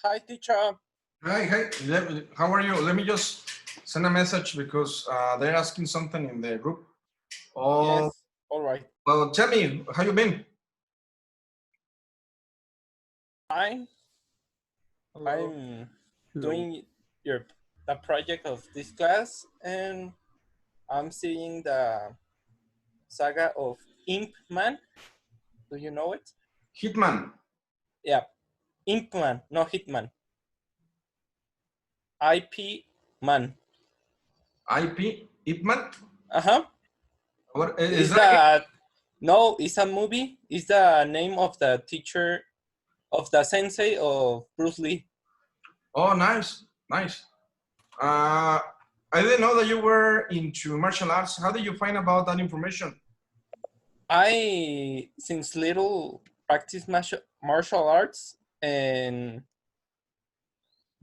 Hi, teacher. Hi. How are you? Let me just send a message because they're asking something in the group. Oh, Yes, all right. well, tell me, how you been? Fine. Hello. I'm Hello. doing the project of this class, and I'm seeing the saga of Imp Man. Do you know it? Hitman. Yeah, Imp Man, no Hitman. IP Man. IP? Hitman? Uh-huh. What is Is that again? that no? It's a movie. It's the name of the teacher of the sensei of Bruce Lee. Oh, nice. Uh, I didn't know that you were into martial arts. How did you find about that information? I since little practice martial arts, and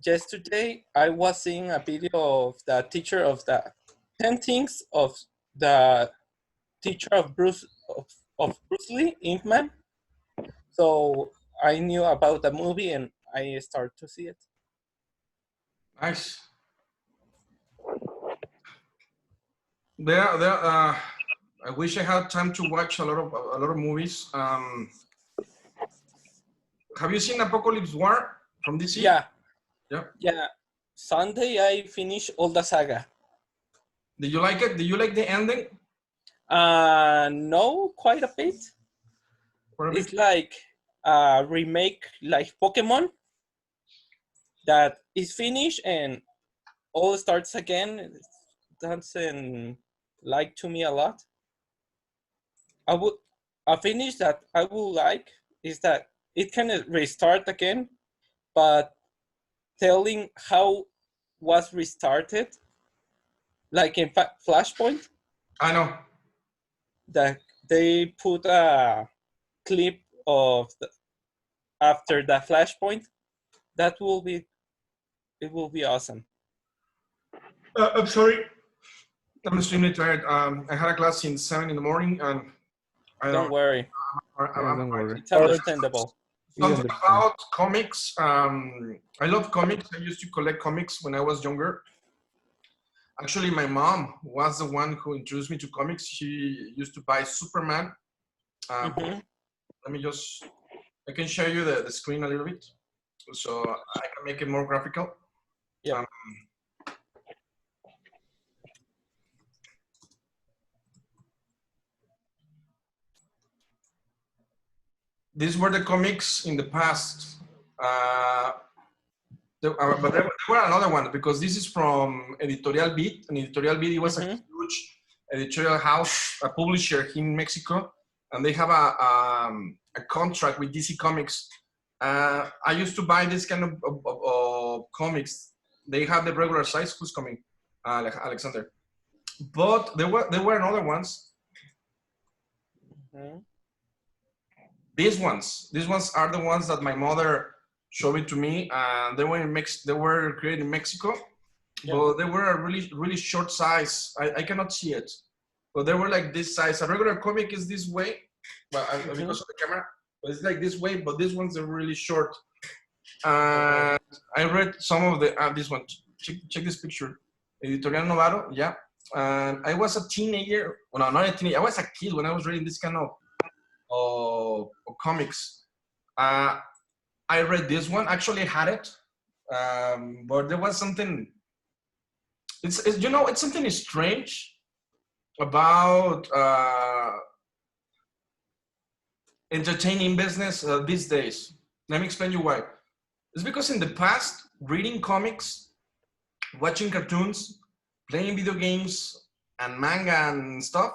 yesterday I was seeing a video of the teacher of the 10 things of the teacher of Bruce Lee, Ink Man. So I knew about the movie and I started to see it. Nice. There. I wish I had time to watch a lot of movies. Have you seen Apocalypse War from DC? Yeah, Yeah. yeah. Sunday I finished all the saga. Did you like it? Did you like the ending? No, quite a bit. For a It's bit? like a remake like Pokemon that is finished and all starts again. It doesn't like to me a lot. I would a finish that I would like is that it can restart again, but telling how was restarted, like in Flashpoint, I know. that they put a clip of after the Flashpoint. That will be it. Will be awesome. I'm sorry. I'm extremely tired. I had a class in 7 in the morning, and I Don't don't. worry, Yeah, don't worry. it's understandable. We Something understand. about comics. I love comics. I used to collect comics when I was younger. Actually, my mom was the one who introduced me to comics. She used to buy Superman. Mhm. Let me just. I can show you the screen a little bit, so I can make it more graphical. Yep. Um, These were the comics in the past. But there were another one because this is from Editorial Beat. And Editorial Beat, it was a Mhm. huge editorial house, a publisher in Mexico, and they have a contract with DC Comics. I used to buy this kind of comics. They have the regular size. Who's coming? Alexander. But there were another ones. Mhm. These ones are the ones that my mother showed it to me, and they were they were created in Mexico, Yeah. but they were a really short size. I cannot see it, but they were like this size. A regular comic is this way, but because of the camera, but it's like this way. But these ones are really short. And I read some of this one. Check this picture. Editorial Novato, yeah. And I was a teenager. Well, no, not a teenager. I was a kid when I was reading this kind of comics. I read this one. Actually, I had it, but there was something. It's something strange about entertaining business these days. Let me explain you why. It's because in the past, reading comics, watching cartoons, playing video games, and manga and stuff,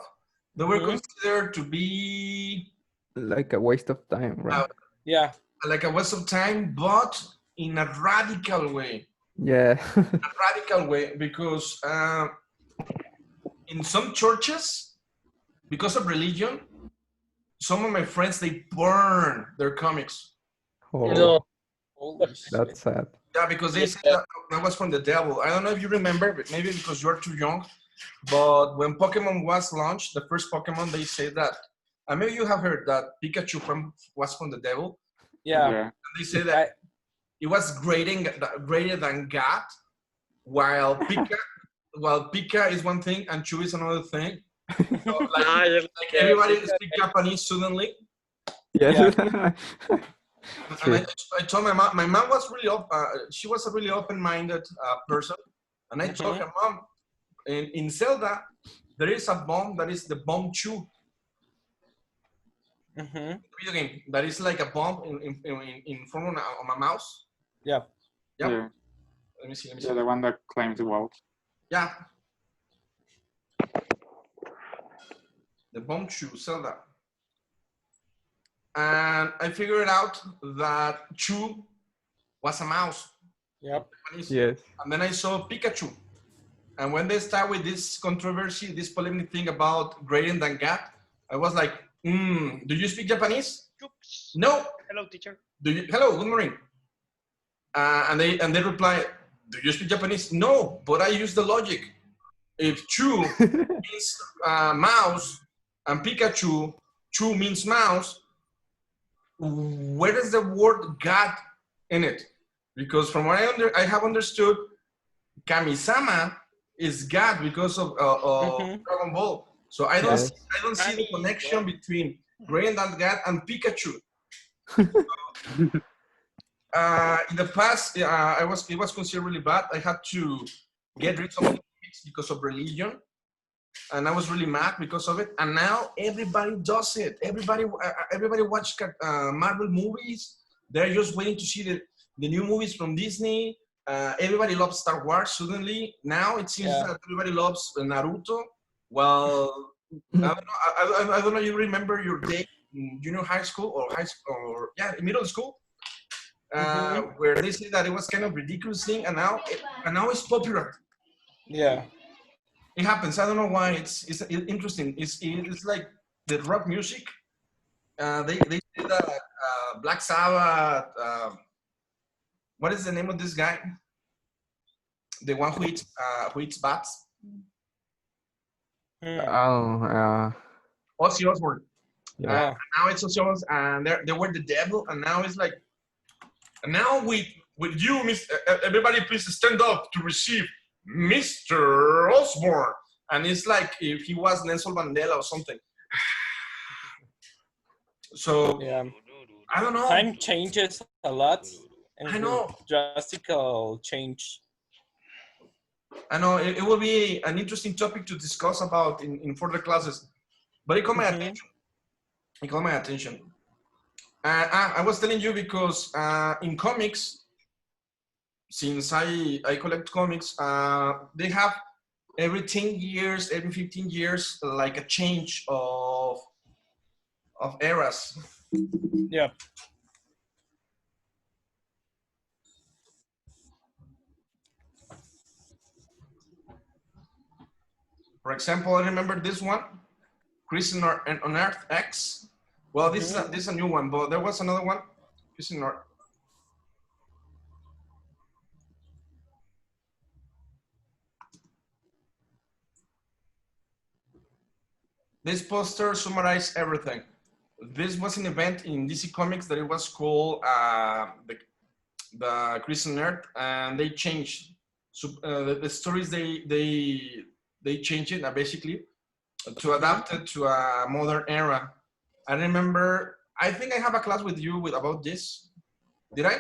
they were Mhm. considered to be Like a waste of time, right? Yeah. like a waste of time, but in a radical way. Yeah. Radical way, because in some churches, because of religion, some of my friends they burn their comics. Oh, Holy shit. that's sad. Yeah, because they said that was from the devil. I don't know if you remember, but maybe because you are too young. But when Pokemon was launched, the first Pokemon, they said that. And maybe you have heard that Pikachu was from the devil. Yeah. And they say that I it was greater than God, while Pika is one thing and Chu is another thing. So like everybody speak Japanese suddenly. Yes. And I told my mom was really she was a really open-minded person, and I told her, Mom, in Zelda there is a bomb that is the bomb Chu. Video game that is like a bomb in form of a mouse. Yeah. Let me see. Yeah, the one that climbs the walls. Yeah. The bomb Chu Zelda. And I figured out that Chu was a mouse. Yep. Yes. And then I saw Pikachu. And when they start with this controversy, this polemic thing about greater than God, I was like, do you speak Japanese? No. Hello, teacher. Hello, good morning. And they reply, do you speak Japanese? No, but I use the logic. If Chu means mouse and Pikachu, Chu means mouse, where is the word God in it? Because from what I have understood, Kami-sama is God because of Dragon Ball. So I don't see the connection between greater than God and Pikachu. In the past, it was considered really bad. I had to get rid of some comics because of religion, and I was really mad because of it. And now everybody does it. Everybody watch Marvel movies. They're just waiting to see the new movies from Disney. Everybody loves Star Wars. Suddenly, now it seems that everybody loves Naruto. Well, I don't know. You remember your day in junior high school or middle school? Where they say that it was kind of ridiculous thing, and now it's popular. Yeah, it happens. I don't know why. It's interesting. It's like the rock music. They say that Black Sabbath. What is the name of this guy? The one who eats bats. Ozzy Osbourne. Yeah. Now it's Ozzy Osbourne, and they were the devil, and now it's like. And now with you, everybody please stand up to receive Mr. Osborne. And it's like if he was Nelson Mandela or something. So, I don't know. Time changes a lot. And I know. Drastic change. I know. It will be an interesting topic to discuss about in further classes. But it caught my attention. It caught my attention. I was telling you because in comics, since I collect comics, they have every 10 years, every 15 years, like a change of eras. Yeah. For example, I remember this one, Chris on Earth X. Well, this is a new one, but there was another one. This poster summarized everything. This was an event in DC Comics that it was called the Chris on Earth, and they changed the stories. They changed it basically to adapt it to a modern era. I remember, I think I have a class with you about this. Did I?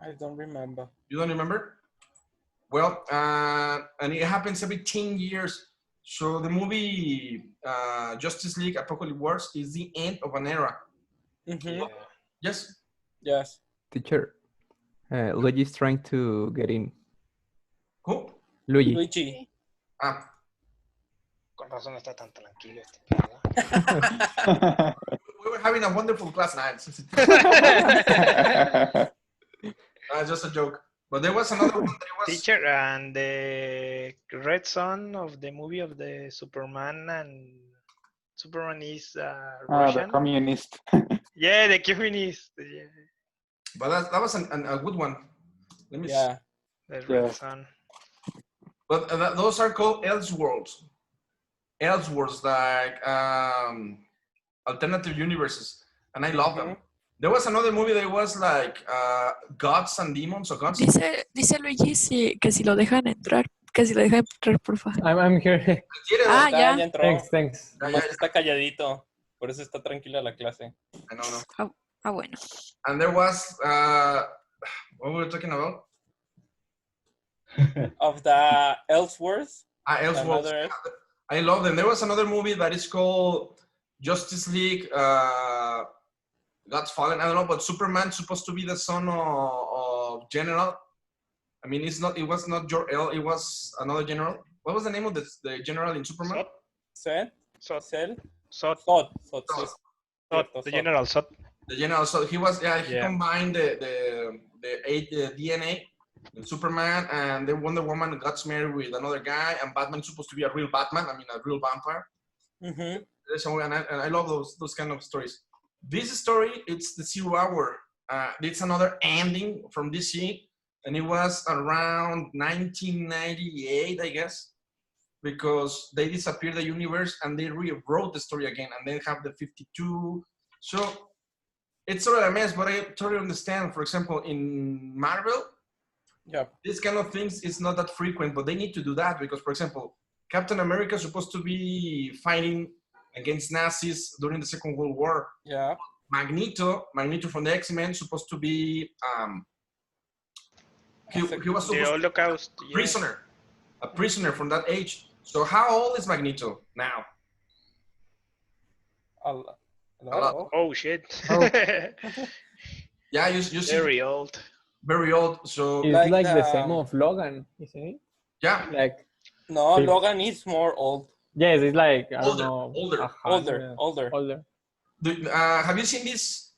I don't remember. You don't remember? Well, and it happens every 10 years. So the movie Justice League Apocalypse Wars is the end of an era. Yes? Yes. Teacher, Luigi is trying to get in. Who? Luigi. Ah. Con razón está tan tranquilo este pedo. We were having a wonderful class night. Just a joke. But there was another one that it was... Teacher, and the red son of the movie of the Superman, and Superman is Russian. The communist. Yeah, the communist. Yeah. But that was a good one. Let me see. The red son. But those are called Elseworlds. Elseworlds, like alternative universes. And I love them. There was another movie that was like Gods and Demons or Gods. Dice Luigi que si lo dejan entrar, porfa. I'm here. Ah, Ya ya. entró. Thanks, thanks. Nomás que está calladito. Por eso está tranquila la clase. I don't know. Ah, bueno. And there was what were we talking about? Of the Ellsworth. Ellsworth. Another. I love them. There was another movie that is called Justice League. God's Fallen. I don't know, but Superman's supposed to be the son of General. I mean, it's not. It was not Jor-El. It was another general. What was the name of the general in Superman? Seth. Sot. Cell. Sot. Sot. Sot. Cierto, The Sot. general Sot. The general. So he was. Yeah, he Yeah. combined the DNA in Superman, and then Wonder Woman got married with another guy, and Batman's supposed to be a real Batman. I mean, a real vampire. Mm-hmm. So, and I love those kind of stories. This story, it's the 0 Hour. It's another ending from DC, and it was around 1998, I guess, because they disappeared the universe and they rewrote the story again, and then have the 52. So it's sort of a mess, but I totally understand. For example, in Marvel, Yeah. this kind of things is not that frequent, but they need to do that because, for example, Captain America is supposed to be fighting against Nazis during the Second World War. Yeah. Magneto from the X-Men, supposed to be he was The supposed to be Holocaust. a prisoner from that age. So how old is Magneto now? A lot. Oh shit. Oh. Yeah, you see, Very old. very old. So It's Like like the the- same of Logan, isn't it? yeah, Like, No, Sí. Logan is more old. yes, it's like, I don't Older, know. older. yeah. Older. Older. have you seen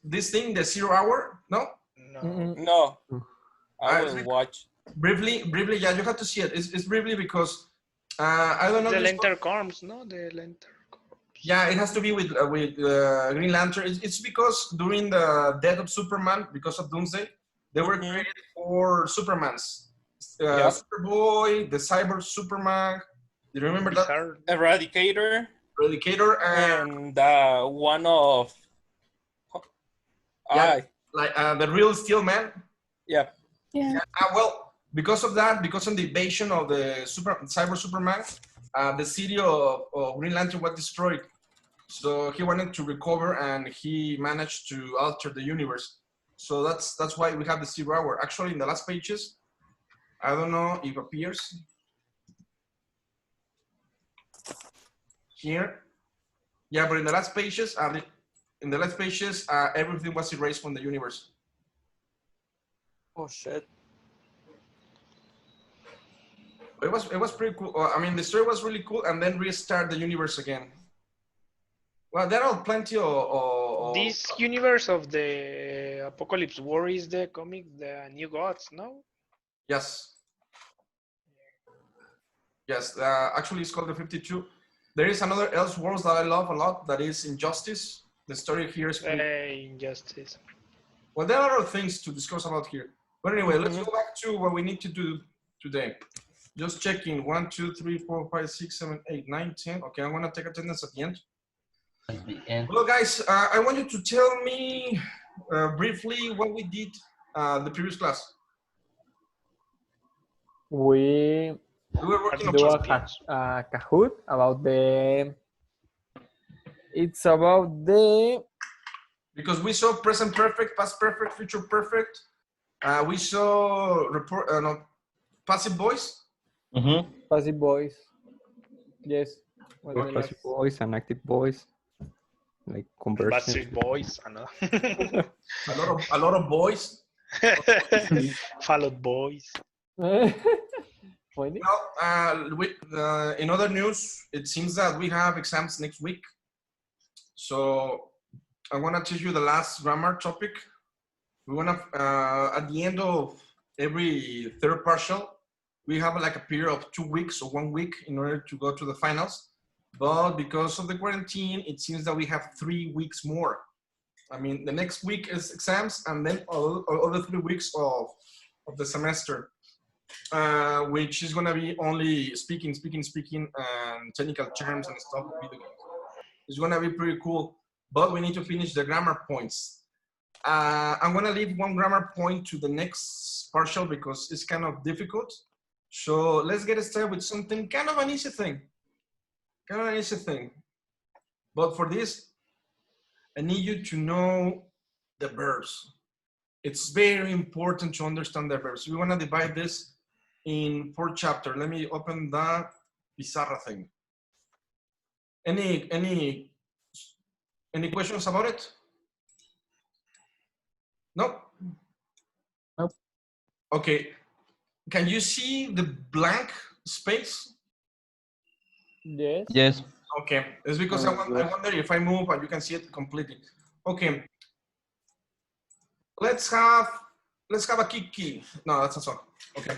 this thing, the 0 Hour? No. No. Mm-mm. No. Mm. I I will think- watch. Briefly. Yeah, you have to see it. It's briefly because I don't know. The this Lantern Corps, no? The Lantern Corps. Yeah, it has to be with Green Lantern. It's because during the death of Superman, because of Doomsday, they were Mhm. created for Supermans. Yep. Superboy, the Cyber Superman. Do you remember that? Bizarre. Eradicator Eradicator and and one of. Yeah. like the real Steel Man. Yeah. Yeah. Well, because of that, because of the invasion of the Cyber Superman, the city of Green Lantern was destroyed. So he wanted to recover, and he managed to alter the universe. So that's why we have the 0 Hour. Actually, in the last pages, I don't know if it appears here. Yeah, but in the last pages, everything was erased from the universe. Oh shit. It was pretty cool. I mean, the story was really cool, and then restart the universe again. Well, there are plenty of This universe of the Apocalypse War is the comic, the New Gods, no? yes. Yes, actually, it's called the 52. There is another Elseworlds that I love a lot. That is Injustice. The story here is pretty. Injustice. Well, there are other things to discuss about here. But anyway, let's go back to what we need to do today. Just checking 1, 2, 3, 4, 5, 6, 7, 8, 9, 10. Okay, I'm gonna take attendance at the end. At the end. Well, guys, I want you to tell me briefly what we did the previous class. We We were working on do a Champions. Kahoot about the. It's about the. because we saw present perfect, past perfect, future perfect. We saw passive voice. Mm-hmm. Passive voice. Yes. What Okay. the Passive voice and active voice, like conversion. Backstreet Boys, I know. A lot of boys. Followed Boys. last- Funny. Well, in other news, it seems that we have exams next week. So I want to teach you the last grammar topic. We want to, at the end of every third partial, we have like a period of 2 weeks or 1 week in order to go to the finals. But because of the quarantine, it seems that we have 3 weeks more. I mean, the next week is exams, and then all the 3 weeks of the semester, which is going to be only speaking, and technical terms and stuff. It's going to be pretty cool. But we need to finish the grammar points. I'm gonna leave one grammar point to the next partial because it's kind of difficult. So let's get started with something kind of an easy thing. But for this, I need you to know the verbs. It's very important to understand the verbs. We wanna divide this in 4 chapters. Let me open the pizarra thing. Any questions about it? No? Nope. Okay. Can you see the blank space? Yes. Yes. Okay. It's because I wonder if I move and you can see it completely. Okay. Let's have a kiki. No, that's not so. Okay.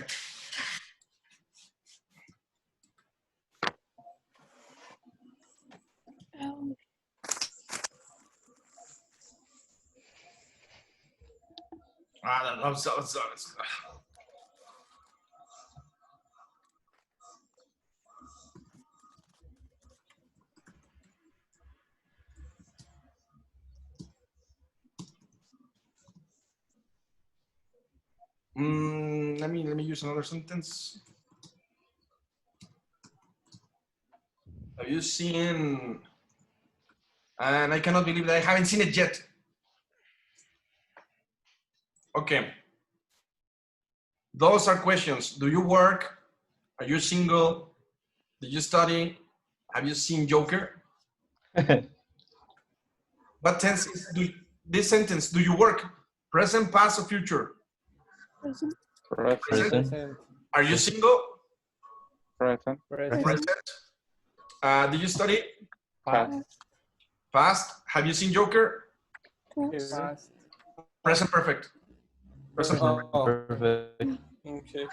I'm sorry. Let me use another sentence. Have you seen? And I cannot believe that I haven't seen it yet. Okay. Those are questions. Do you work? Are you single? Do you study? Have you seen Joker? What tense is this sentence? Do you work? Present, past, or future? Present. Present. Are you single? Present. Present. Do you study? Past. Past. Have you seen Joker? Past. Present perfect. Present perfect. Oh, Perfect. okay.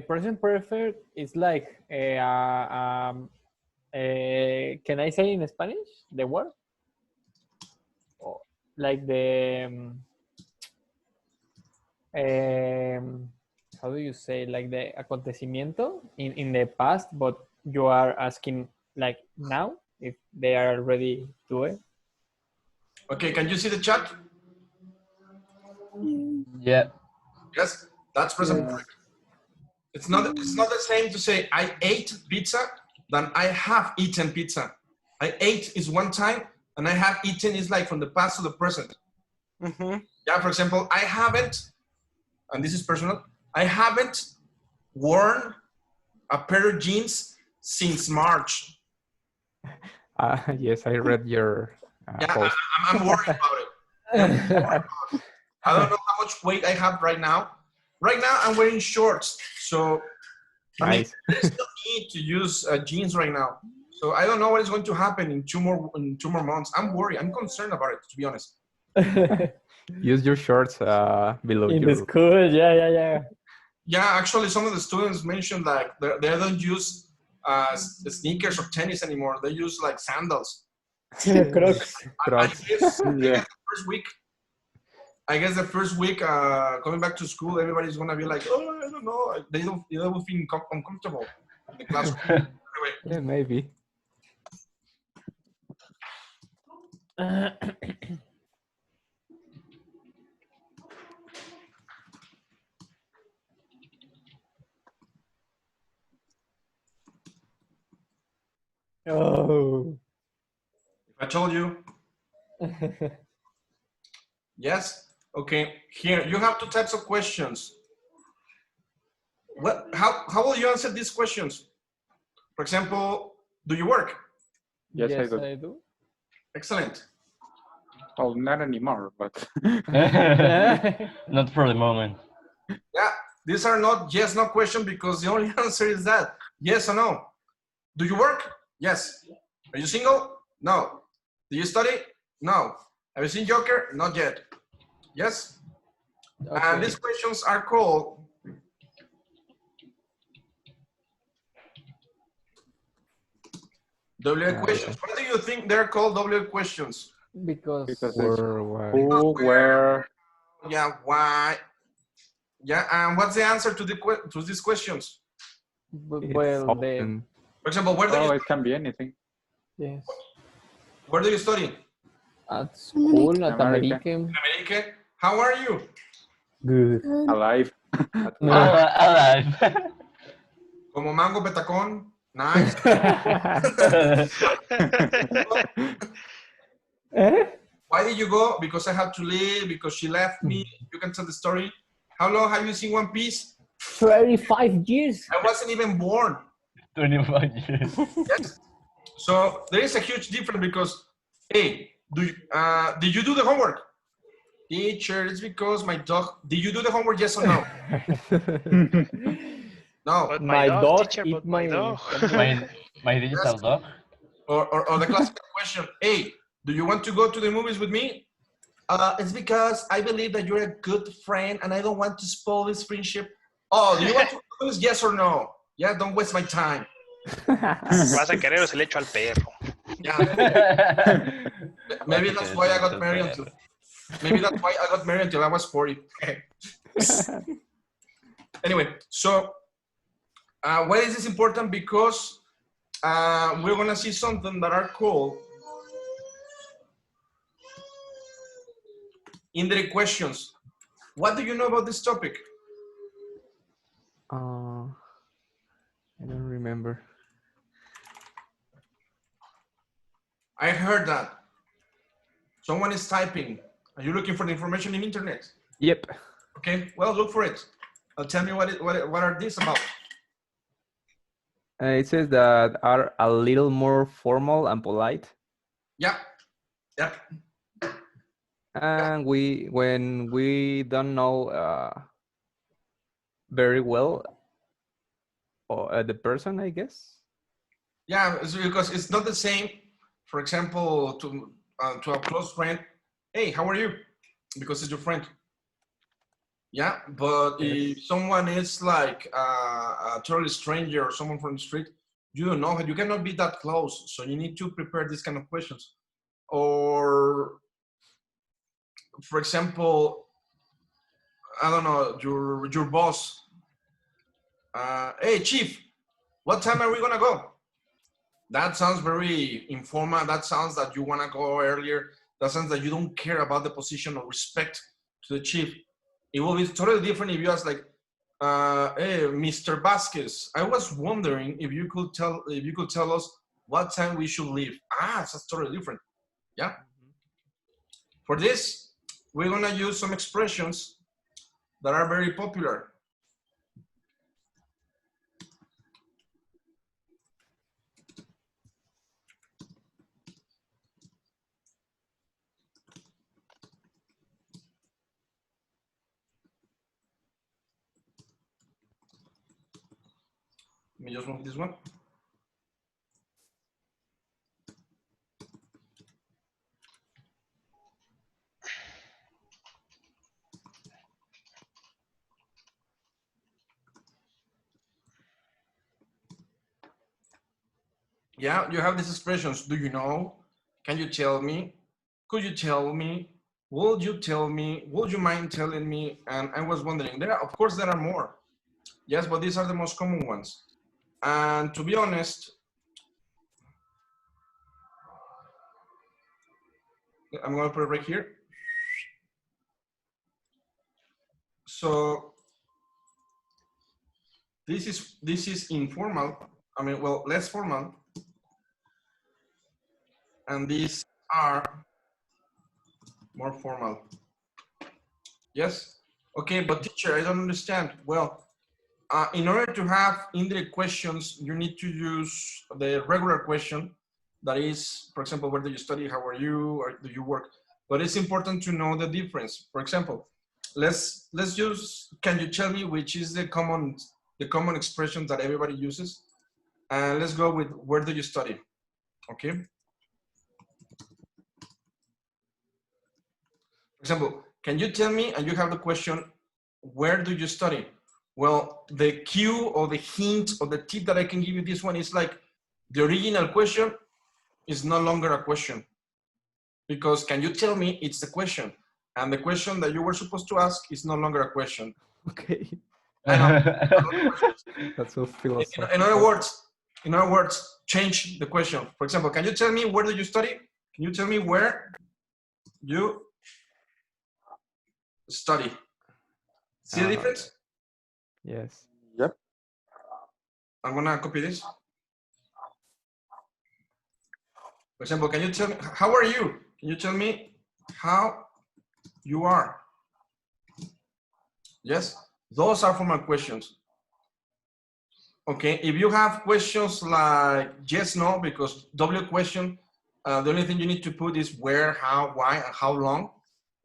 Present perfect is like can I say in Spanish the word? Or like the how do you say, like the acontecimiento in the past, but you are asking like now if they are already do it. Okay, can you see the chat? Yeah. Yes, that's present perfect. It's not the same to say I ate pizza than I have eaten pizza. I ate is one time and I have eaten is like from the past to the present. Mm-hmm. Yeah, for example, I haven't, and this is personal, I haven't worn a pair of jeans since March. Yes, I read your Yeah, post. I'm worried about it. I don't know how much weight I have right now. Right now, I'm wearing shorts. So, I mean, Nice. there's no need to use jeans right now. So, I don't know what is going to happen in two more months. I'm worried. I'm concerned about it, to be honest. Use your shorts below In your. the school, yeah. Yeah, actually, some of the students mentioned like they don't use sneakers or tennis anymore. They use like sandals. Crocs. Crocs. Yeah. I guess the first week coming back to school, everybody's gonna be like, oh, I don't know. They will feel uncomfortable in the classroom. Anyway, Yeah, maybe. Oh. I told you. Yes. Okay. Here you have two types of questions. What? How will you answer these questions? For example, do you work? Yes, I do. I do. Excellent. Well, not anymore, but Not for the moment. Yeah. These are not yes/no question because the only answer is that yes or no. Do you work? Yes. Are you single? No. Do you study? No. Have you seen Joker? Not yet. Yes. And these questions are called WA questions. Why do you think they're called WA questions? Because it's Who, who, where, Yeah, why? Yeah, and what's the answer to these questions? well, often. For example, where do Oh, you it can be anything. Yes. where do you study? At school, at America. American. America. How are you? Good. Alive. At work. Alive. Como mango petacón. Nice. Eh? Why did you go? Because I had to leave. Because she left me. You can tell the story. How long have you seen One Piece? 35 years. I wasn't even born. 25 years. Yes. So there is a huge difference because, hey, did you do the homework? Teacher, it's because my dog. Did you do the homework? Yes or no? No. But My my dog, dog teacher, eat but my my dog. My digital dog. Or the classical question, hey, do you want to go to the movies with me? It's because I believe that you're a good friend and I don't want to spoil this friendship. Oh, do you want to lose? Yes or no? Yeah, don't waste my time. Vas a querer o se le echo al perro. Yeah. Maybe that's why I got married until. Maybe that's why I got married until I was 40. Anyway, so why is this important? Because we're gonna see something that are called indirect questions. What do you know about this topic? I don't remember. I heard that. Someone is typing. Are you looking for the information in the internet? Yep. Okay, well, look for it. Tell me what are these about? It says that are a little more formal and polite. Yeah, yeah. And when we don't know very well the person, I guess. Yeah, it's because it's not the same. For example, to a close friend, hey, how are you? Because it's your friend. Yeah, but if someone is like a total stranger or someone from the street, you don't know, you cannot be that close. So you need to prepare these kind of questions. Or, for example, I don't know, your boss. Hey, chief, what time are we gonna go? That sounds very informal. That sounds that you wanna go earlier. That sounds that you don't care about the position or respect to the chief. It will be totally different if you ask like, hey, Mr. Vasquez, I was wondering if you could tell us what time we should leave. That's totally different. Yeah. For this, we're gonna use some expressions that are very popular. Let me just move this one. Yeah, you have these expressions. Do you know? Can you tell me? Could you tell me? Would you tell me? Would you mind telling me? And I was wondering, of course, there are more. Yes, but these are the most common ones. And to be honest, I'm gonna put it right here. So this is informal. I mean, well, less formal. And these are more formal. Yes? Okay, but teacher, I don't understand. Well, in order to have indirect questions, you need to use the regular question. That is, for example, where do you study? How are you? Or do you work? But it's important to know the difference. For example, let's use, can you tell me, which is the common expression that everybody uses? And let's go with, where do you study? Okay. For example, can you tell me, and you have the question, where do you study? Well, the cue or the hint or the tip that I can give you this one is like the original question is no longer a question. Because can you tell me, it's the question. And the question that you were supposed to ask is no longer a question. Okay. I know. That's so philosophical. In other words, In other words, change the question. For example, can you tell me where do you study? Can you tell me where you study? See the difference? Yes. Yep. I'm gonna copy this. For example, can you tell me, how are you? Can you tell me how you are? Yes, those are formal questions. Okay, if you have questions like yes, no, because W question, the only thing you need to put is where, how, why, and how long.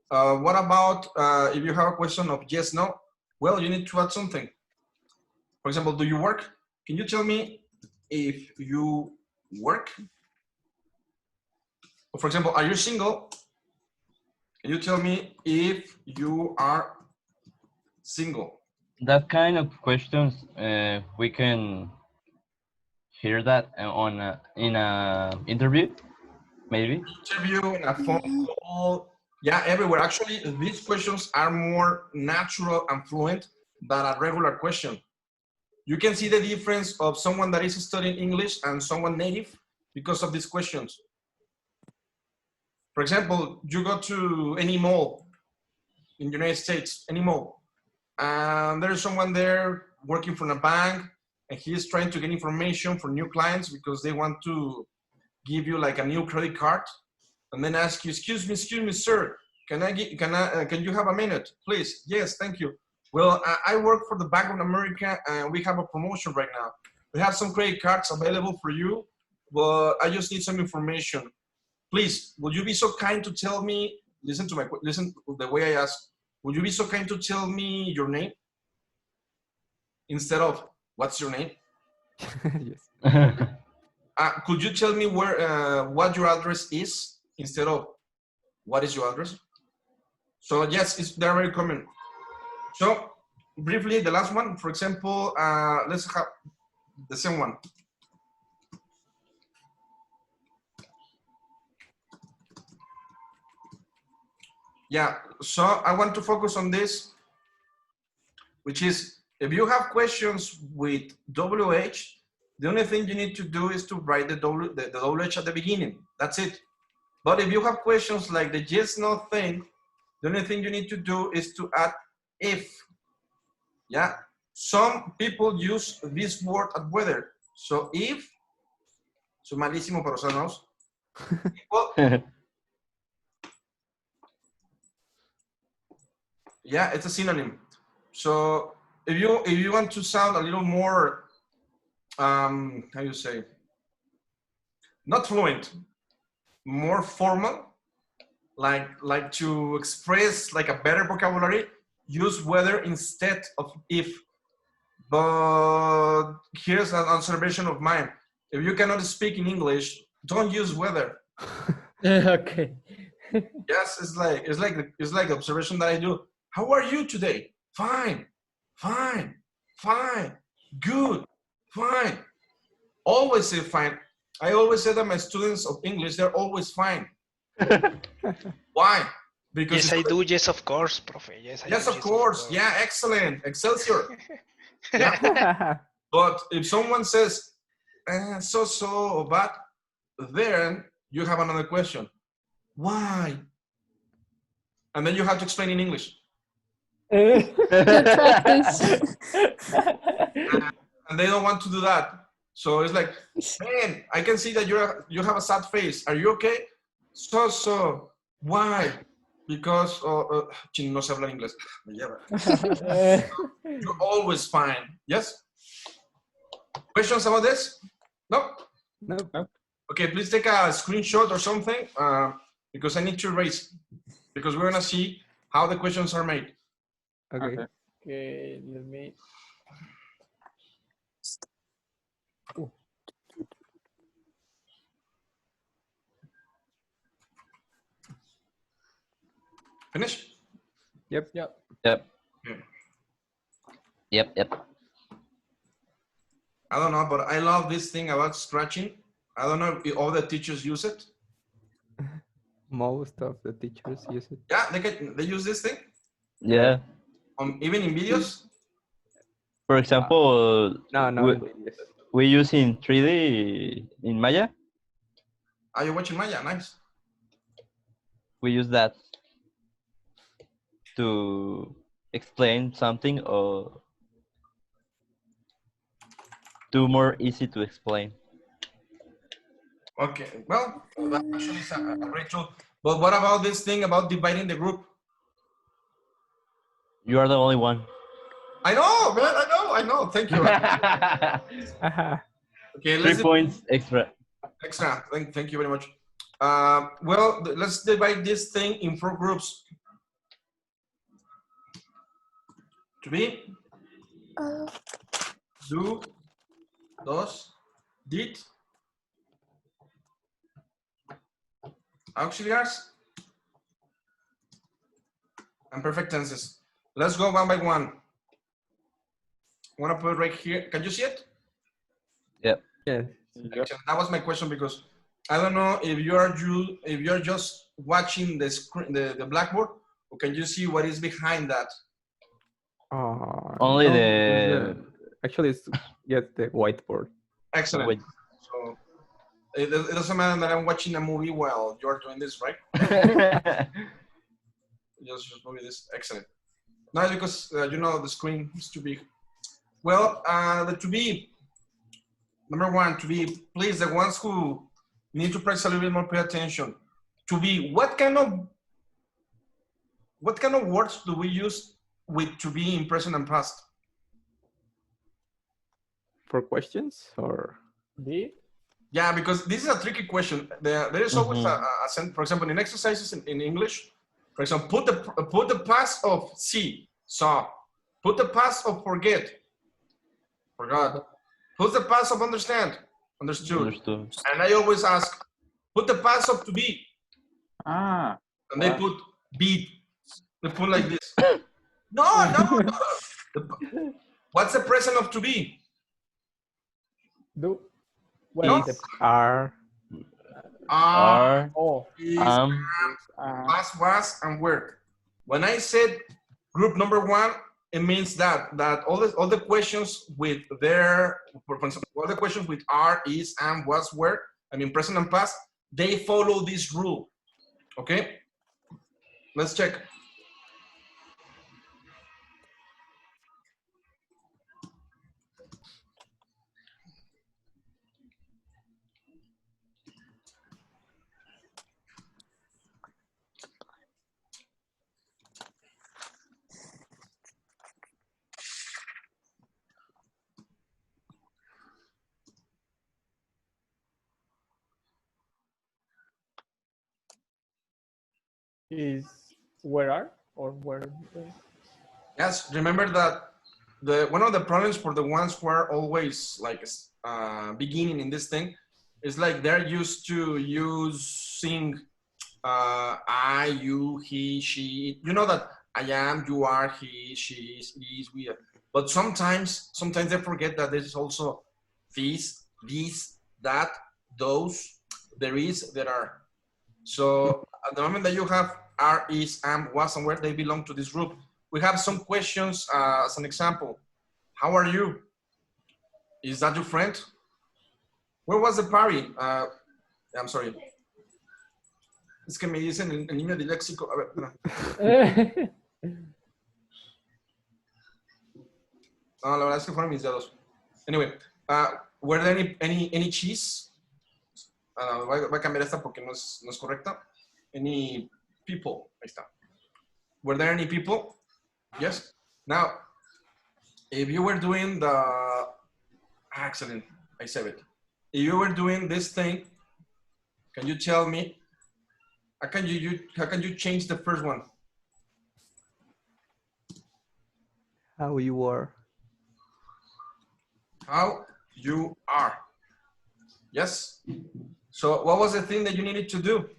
What about if you have a question of yes, no? Well, you need to add something. For example, do you work? Can you tell me if you work? For example, are you single? Can you tell me if you are single? That kind of questions, we can hear that on in a interview, maybe. Interview, in a phone call, yeah, everywhere. Actually, these questions are more natural and fluent than a regular question. You can see the difference of someone that is studying English and someone native because of these questions. For example, you go to any mall in the United States, any mall, and there's someone there working for a bank, and he is trying to get information for new clients because they want to give you like a new credit card, and then ask you, excuse me, sir, can you have a minute, please? Yes, thank you. Well, I work for the Bank of America, and we have a promotion right now. We have some credit cards available for you, but I just need some information. Please, would you be so kind to tell me? Listen to the way I ask. Would you be so kind to tell me your name instead of what's your name? Yes. Could you tell me where what your address is instead of what is your address? So yes, they're very common. So briefly, the last one, for example, let's have the same one. Yeah, so I want to focus on this, which is if you have questions with WH, the only thing you need to do is to write the WH at the beginning. That's it. But if you have questions like the yes, no thing, the only thing you need to do is to add if. Yeah, some people use this word at weather. So if, so malísimo para usarnos. Yeah, it's a synonym. So if you want to sound a little more, how you say, not fluent, more formal, like to express like a better vocabulary, use whether instead of if. But here's an observation of mine. If you cannot speak in English, don't use whether. Okay. Yes, it's like the observation that I do. How are you today? Fine, fine, fine, good, fine. Always say fine. I always say that my students of English, they're always fine. Why? Because yes, I do. Yes, of course, profe. Yes, I yes, do. of course. Yeah, excellent. Excelsior. Yeah. But if someone says so bad, then you have another question. Why? And then you have to explain in English. Good practice. And they don't want to do that. So it's like, man, I can see that you have a sad face. Are you okay? So why? Because no se habla inglés. You're always fine. Yes? Questions about this? No? No. Okay, please take a screenshot or something because I need to erase because we're gonna see how the questions are made. Okay. Okay, let me. Finish? Yep. Yep. Yep. Okay. Yep. I don't know, but I love this thing about scratching. I don't know if all the teachers use it. Most of the teachers use it. Yeah, they use this thing Yeah. even in videos. For example, No, not in videos. we use in 3D in Maya. Are you watching Maya? Nice. We use that to explain something or do more easy to explain. Okay. Well, that actually is a great tool. But what about this thing about dividing the group? You are the only one. I know, man. I know. Thank you. Okay, 3 let's do points extra. extra. Thank you very much. Well, let's divide this thing in 4 groups. To be, do, dos, did, auxiliaries, and perfect tenses. Let's go one by one. I want to put it right here. Can you see it? Yep. Yes. Excellent. That was my question because I don't know if you're just watching the screen, the blackboard, or can you see what is behind that? Only no, the- actually, it's yes, the whiteboard. Excellent. Wait. So it doesn't matter that I'm watching a movie while you're doing this, right? Just movie this. Excellent. No, because you know the screen is too big. Well, the to be number 1 to be. Please, the ones who need to practice a little bit more, pay attention. To be. What kind of words do we use with to be in present and past? For questions or Did? Yeah, because this is a tricky question. There is always a for example, in exercises in English, for example, put the past of see, saw. Put the past of forget, forgot. Put the past of understand, understood. Understood. And I always ask, put the past of to be. Ah, And they wow. put be. They put like this. No. What's the present of to be? Do? No. the are Are, oh, Is, past, was, and were. When I said group number 1, it means that all the questions with their, for example, all the questions with are, is, am, was, were, I mean present and past, they follow this rule. Okay? Let's check. is where are or where? Yes, remember that one of the problems for the ones who are always like beginning in this thing is like they're used to using I, you, he, she. You know that I am, you are, he, she, is, we are. But sometimes they forget that there is also this, that, those, there is, there are. So at the moment that you have are, is, am, was, and where, they belong to this group. We have some questions as an example. How are you? Is that your friend? Where was the party? I'm sorry. Es que me dicen el niño disléxico. A ver, espera. No, la verdad es que fueron mis dedos. Anyway, were there any cheese? Voy a cambiar esta porque no es correcta. Any people? Ahí está. Were there any people? Yes. Now, if you were doing the excellent, I said it. If you were doing this thing, can you tell me how can you change the first one? how you are. How you are. Yes. So what was the thing that you needed to do?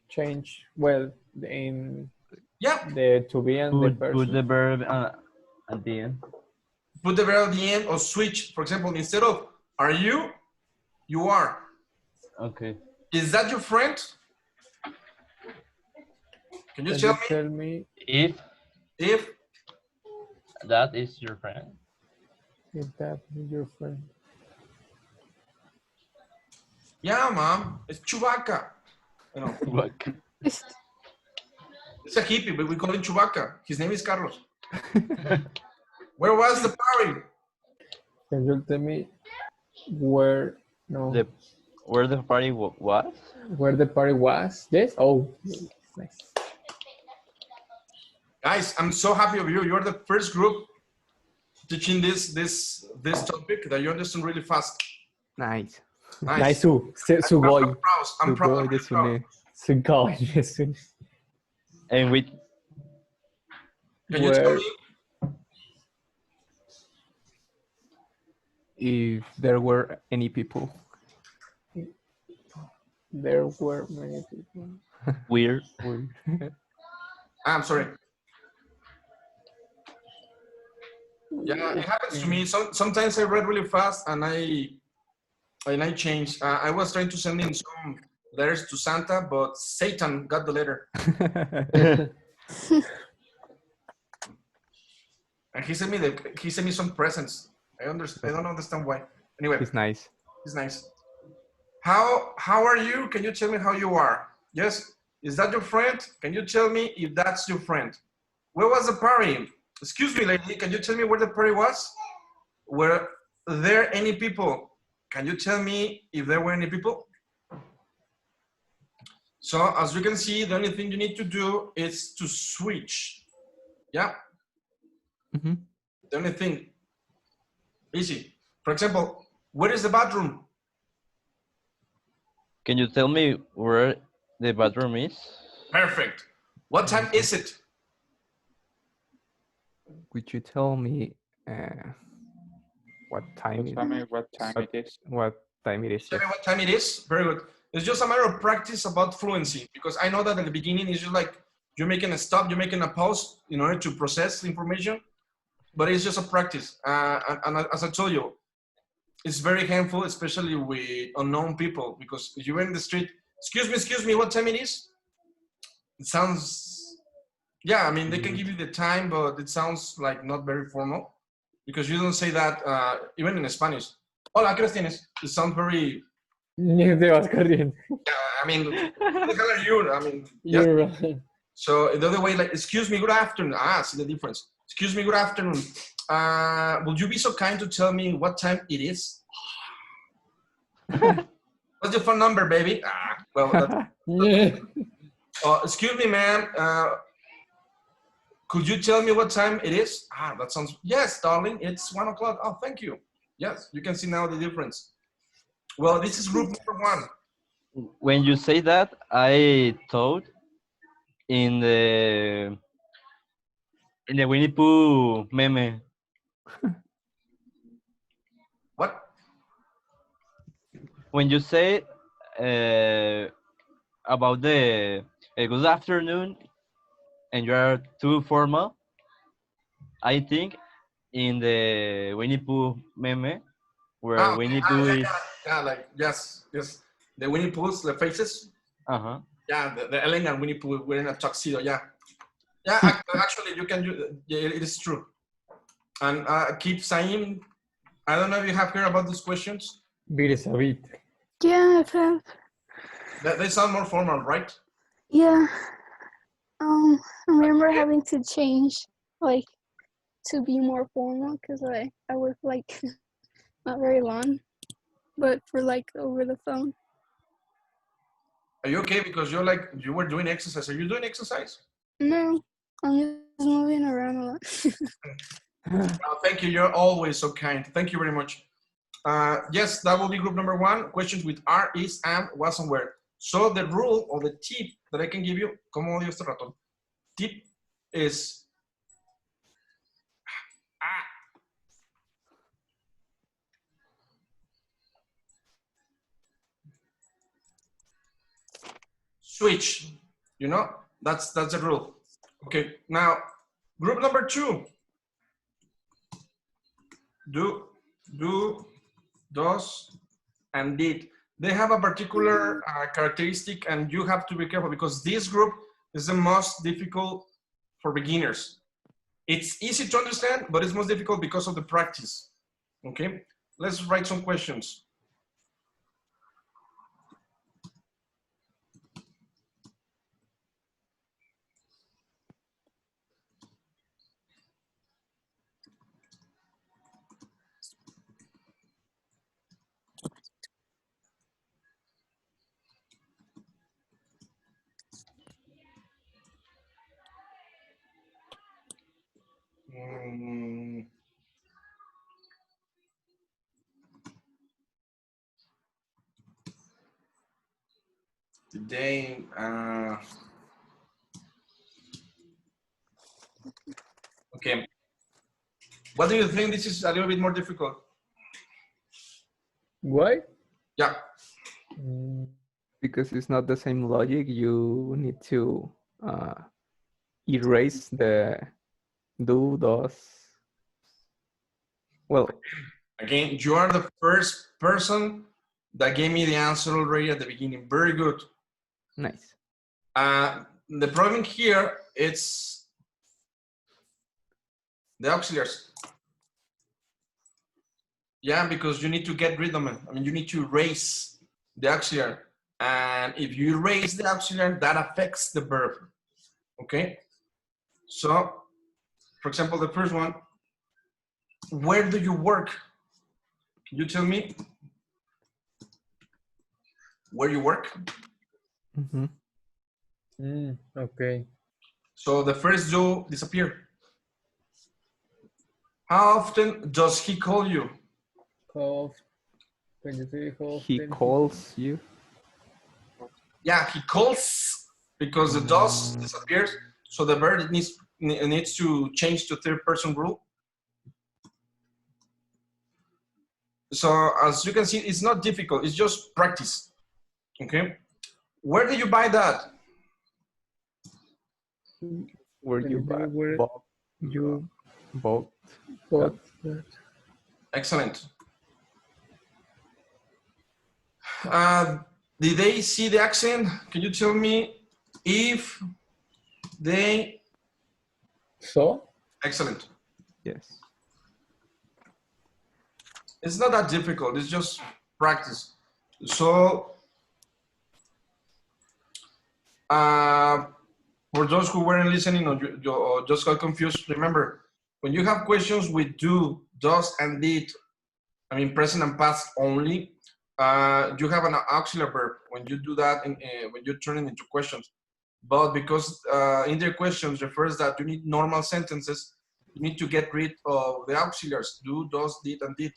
Change in Yeah. the to be and the person. Put the verb at the end. Put the verb at the end or switch. For example, instead of are you, you are. Okay. Is that your friend? Can you tell me If if that is your friend. if that is your friend? Yeah, mom, it's Chewbacca. You know, it's a hippie, but we call him Chewbacca. His name is Carlos. Where was the party? Can you tell me where? No. Where the party was? Where the party was? Yes. Oh, nice. Guys, I'm so happy of you. You're the first group teaching this topic that you understand really fast. Nice. Nice. Sugoi. I'm proud. Sugoi de Sune. Sugoi. And we Can you tell me If there were any people. There were many people. weird. I'm sorry. Yeah, it happens to me. Sometimes I read really fast and I change. I was trying to send in some letters to Santa, but Satan got the letter. And he sent me some presents. I don't understand why. Anyway, It's nice. it's nice. How are you? Can you tell me how you are? Yes. Is that your friend? Can you tell me if that's your friend? Where was the party? Excuse me, lady. Can you tell me where the party was? Were there any people? Can you tell me if there were any people? So as you can see, the only thing you need to do is to switch. Yeah. Mm-hmm. The only thing. Easy. For example, where is the bathroom? Can you tell me where the bathroom is? Perfect. What time is it? Could you tell me what time Tell me it what time it is. what time it is? Tell me Yes. what time it is. Very good. It's just a matter of practice about fluency, because I know that at the beginning it's just like you're making a stop, you're making a pause in order to process the information, but it's just a practice. And as I told you, it's very helpful, especially with unknown people, because if you're in the street, excuse me, what time it is? It sounds, yeah, I mean, they can give you the time, but it sounds like not very formal, because you don't say that, even in Spanish. Hola, ¿qué horas tienes? It sounds very, I mean, who the hell are you? I mean, yes. You're right. So the other way, like, excuse me, good afternoon. See the difference. Excuse me, good afternoon. Would you be so kind to tell me what time it is? What's your phone number, baby? Well, excuse me, ma'am. Could you tell me what time it is? That sounds, yes, darling, it's 1 o'clock. Oh, thank you. Yes, you can see now the difference. Well, this is group number 1. When you say that, I thought in the Winnie Pooh meme. What? When you say about the good afternoon and you are too formal, I think in the Winnie Pooh meme where Winnie Pooh is like yes. The Winnie Poohs, the faces. Yeah, the Ellen and Winnie Pooh wearing a tuxedo. Yeah, actually, you can do. Yeah, it is true. And keep saying. I don't know if you have heard about these questions. Yeah, I've had. They sound more formal, right? Yeah. I remember having to change, like, to be more formal because I work like not very long, but for like over the phone. Are you okay? Because you were doing exercise. Are you doing exercise? No, I'm just moving around a lot. Thank you. You're always so kind. Thank you very much. Yes, that will be group number 1. Questions with are, is, am, was, and where. So the rule or the tip that I can give you, como odio este ratón, tip is switch. You know, that's the rule. Okay, now group number 2. Do, does, and did. They have a particular characteristic, and you have to be careful because this group is the most difficult for beginners. It's easy to understand, but it's most difficult because of the practice. Okay, let's write some questions. Did they? Okay. What do you think? This is a little bit more difficult. Why? Yeah. Because it's not the same logic. You need to erase the do, does. Well, again, you are the first person that gave me the answer already at the beginning. Very good. Nice. The problem here is the auxiliaries. Yeah, because you need to get rid of them. I mean, you need to erase the auxiliary. And if you erase the auxiliary, that affects the verb. Okay? So, for example, the first one, where do you work? Can you tell me where you work? Okay. So the first do disappear. How often does he call you? He calls you. Yeah, he calls because the does disappears. So the verb needs to change to third person rule. So as you can see, it's not difficult. It's just practice. Okay. Where did you buy that? Where you bought that. Excellent. Did they see the accent? Can you tell me if they saw? Excellent. Yes. It's not that difficult. It's just practice. So, for those who weren't listening or just got confused, remember, when you have questions with do, does, and did, I mean present and past only, you have an auxiliary verb when you do that, when you turn it into questions. But because indirect questions refers that you need normal sentences, you need to get rid of the auxiliaries, do, does, did, and did.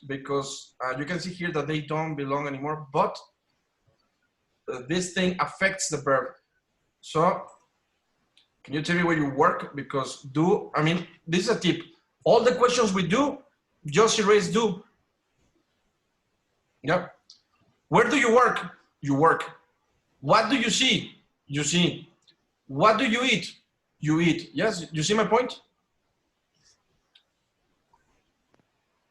Because you can see here that they don't belong anymore, but this thing affects the verb. So, can you tell me where you work? Because do, I mean, this is a tip. All the questions we do, just erase do. Yeah. Where do you work? You work. What do you see? You see. What do you eat? You eat. Yes, you see my point?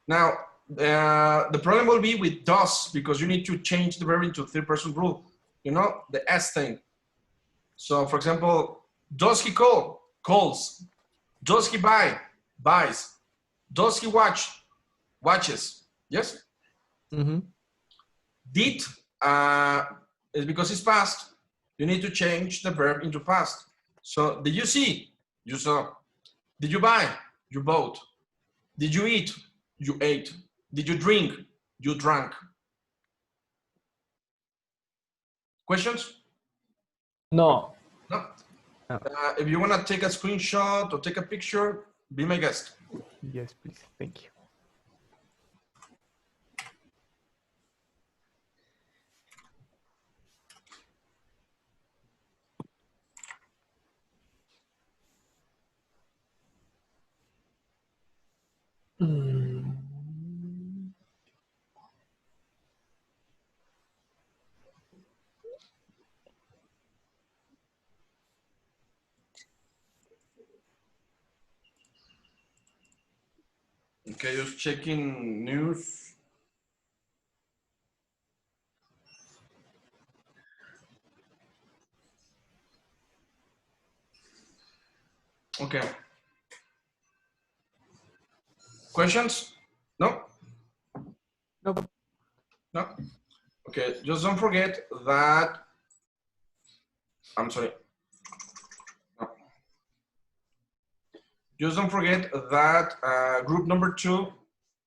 Now, the problem will be with does, because you need to change the verb into third person rule. You know, the S thing. So, for example, does he call? Calls. Does he buy? Buys. Does he watch? Watches. Yes? Mm-hmm. Did is because it's past. You need to change the verb into past. So, did you see? You saw. Did you buy? You bought. Did you eat? You ate. Did you drink? You drank. Questions? No. No. If you want to take a screenshot or take a picture, be my guest. Yes, please. Thank you. Okay, just checking news. Okay. Questions? No? Nope. No? Okay, just don't forget that, I'm sorry. No. Just don't forget that group number 2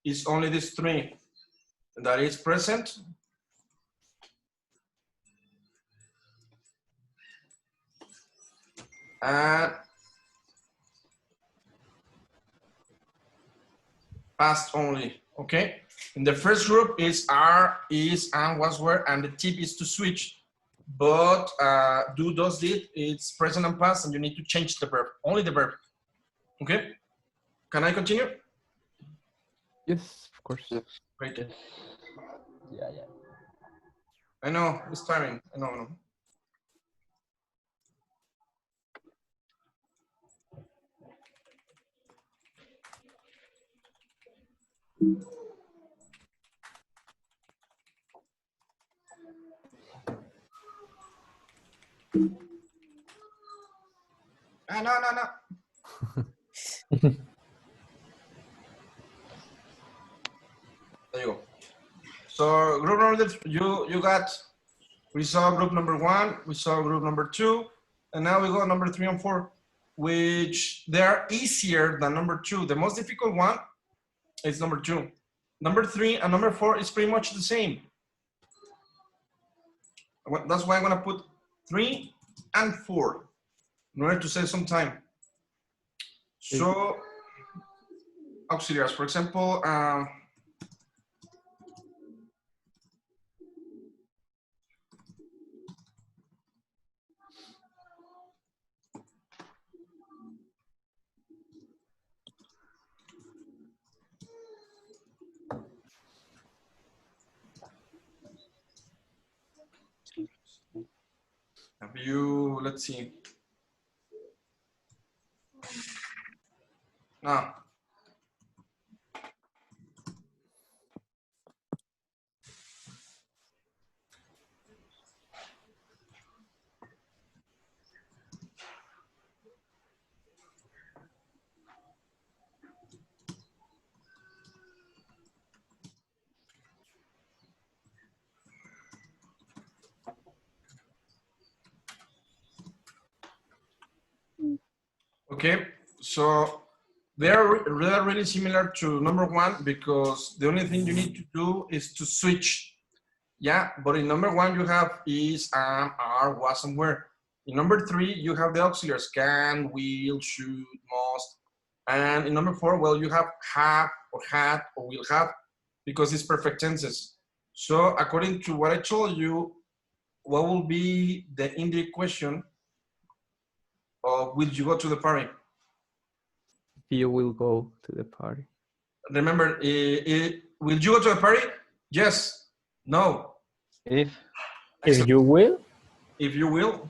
is only these 3. That is present, and past only, okay? In the first group is are, is, and, was, were, and the tip is to switch but do, does, did, it's present and past, and you need to change the verb, only the verb. Okay? Can I continue? Yes, of course. Great. Yeah. I know, it's tiring. I know. No. There you go. So group number, you got, we saw group number 1, we saw group number 2, and now we got number 3 and 4, which they are easier than number 2. The most difficult one is number 2. Number 3 and number 4 is pretty much the same. That's why I'm gonna put 3 and 4 in order to save some time. So auxiliaries, for example, have you, let's see. Now, okay, so they're really similar to number 1 because the only thing you need to do is to switch. Yeah, but in number 1 you have is, are, was, and were. In number 3 you have the auxiliaries can, will, should, must, and in number 4, well, you have or had or will have because it's perfect tenses. So according to what I told you, what will be the indirect question of will you go to the party? You will go to the party. Remember, will you go to the party? Yes, no. If you will? If you will.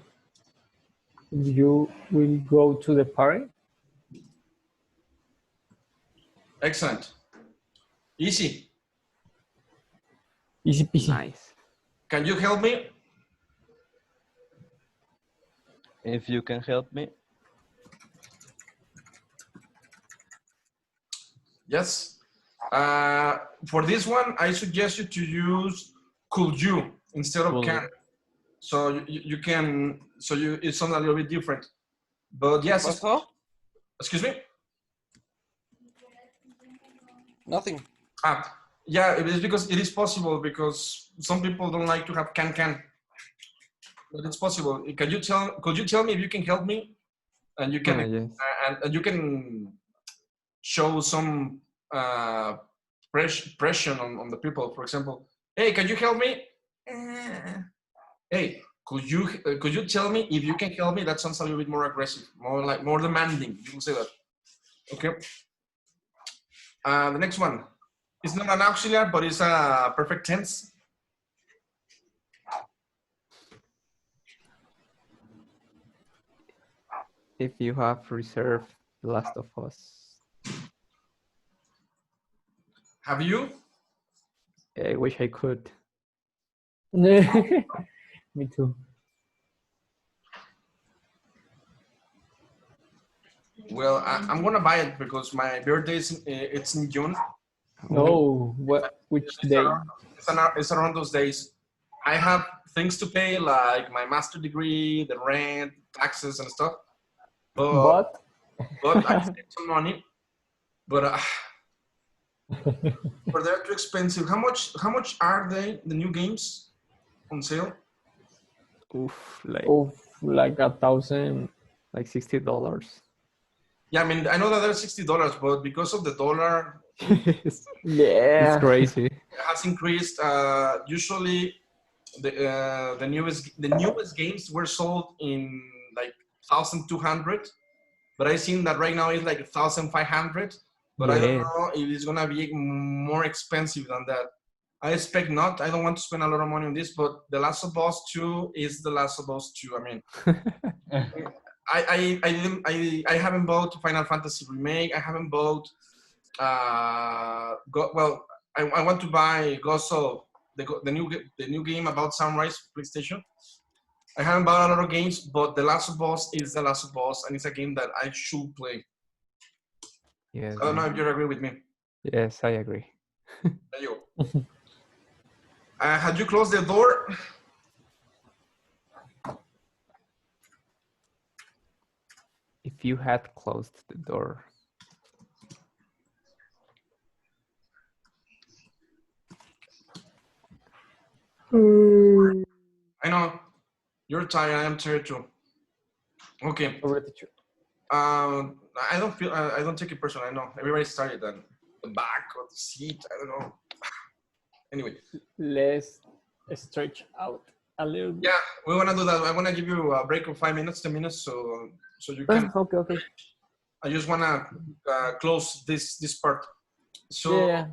You will go to the party? Excellent. Easy. Easy peasy. Nice. Can you help me? If you can help me. Yes. For this one, I suggest you to use could you instead of can. So you can, so it sounds a little bit different. But yes. Excuse me? Nothing. Yeah, it is because it is possible because some people don't like to have can. But it's possible. Could you tell me if you can help me? And you can, yes. and you can show some pressure on the people. For example, hey, can you help me? Hey, could you tell me if you can help me? That sounds a little bit more aggressive, more demanding. You will say that. Okay. The next one. It's not an auxiliary, but it's a perfect tense. If you have reserved The Last of Us. Have you? I wish I could. Me too. Well, I'm gonna buy it because my birthday it's in June. No, which day? It's around those days. I have things to pay like my master degree, the rent, taxes, and stuff. But I saved some money. But they're too expensive. How much are they? The new games on sale? Like 1,000. Like $60. Yeah, I mean, I know that they're $60, but because of the dollar, yeah, it's crazy. it has increased. Usually, the newest games were sold in like 1,200, but I seen that right now it's like 1,500. But I don't Yeah. know if it's gonna be more expensive than that. I expect not. I don't want to spend a lot of money on this, but The Last of Us 2 is The Last of Us 2. I mean, I haven't bought Final Fantasy Remake. I haven't bought. I want to buy Ghost of the new game about Sunrise PlayStation. I haven't bought a lot of games, but The Last of Us is The Last of Us, and it's a game that I should play. Yes. I don't know if you agree with me. Yes, I agree. There you go. Had you closed the door? If you had closed the door. I know. You're tired. I am tired too. Okay. I don't take it personal. I know. Everybody's tired. And the back of the seat. I don't know. Anyway. Let's stretch out a little bit. Yeah, we want to do that. I want to give you a break of 5 minutes, 10 minutes, so you can. Okay. I just want to close this part. So, yeah.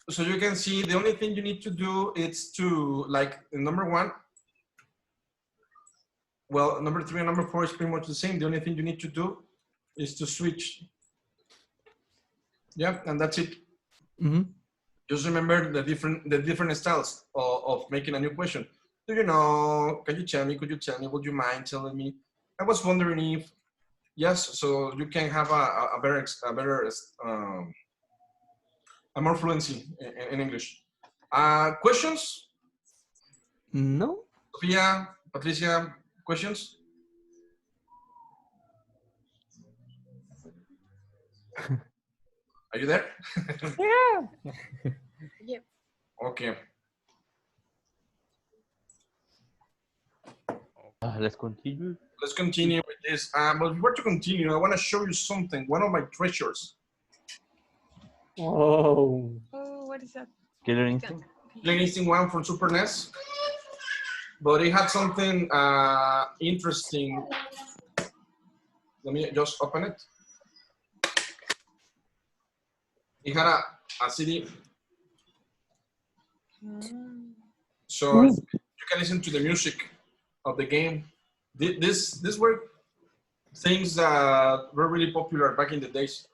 So you can see the only thing you need to do is to, like, number 1. Well, number 3 and number 4 is pretty much the same. The only thing you need to do is to switch. Yeah, and that's it. Mm-hmm. Just remember the different styles of making a new question. Do you know? Can you tell me? Could you tell me? Would you mind telling me? I was wondering if yes, so you can have a more fluency in English. Questions? No. Sofia, Patricia, questions? Are you there? Yeah. Yep. Okay. Let's continue. Let's continue with this. But before to continue, I want to show you something. One of my treasures. Oh. Oh, what is that? Killer Instinct. Killer Instinct 1 from Super NES. But it had something interesting. Let me just open it. It had a CD. So you can listen to the music of the game. These were things that were really popular back in the days.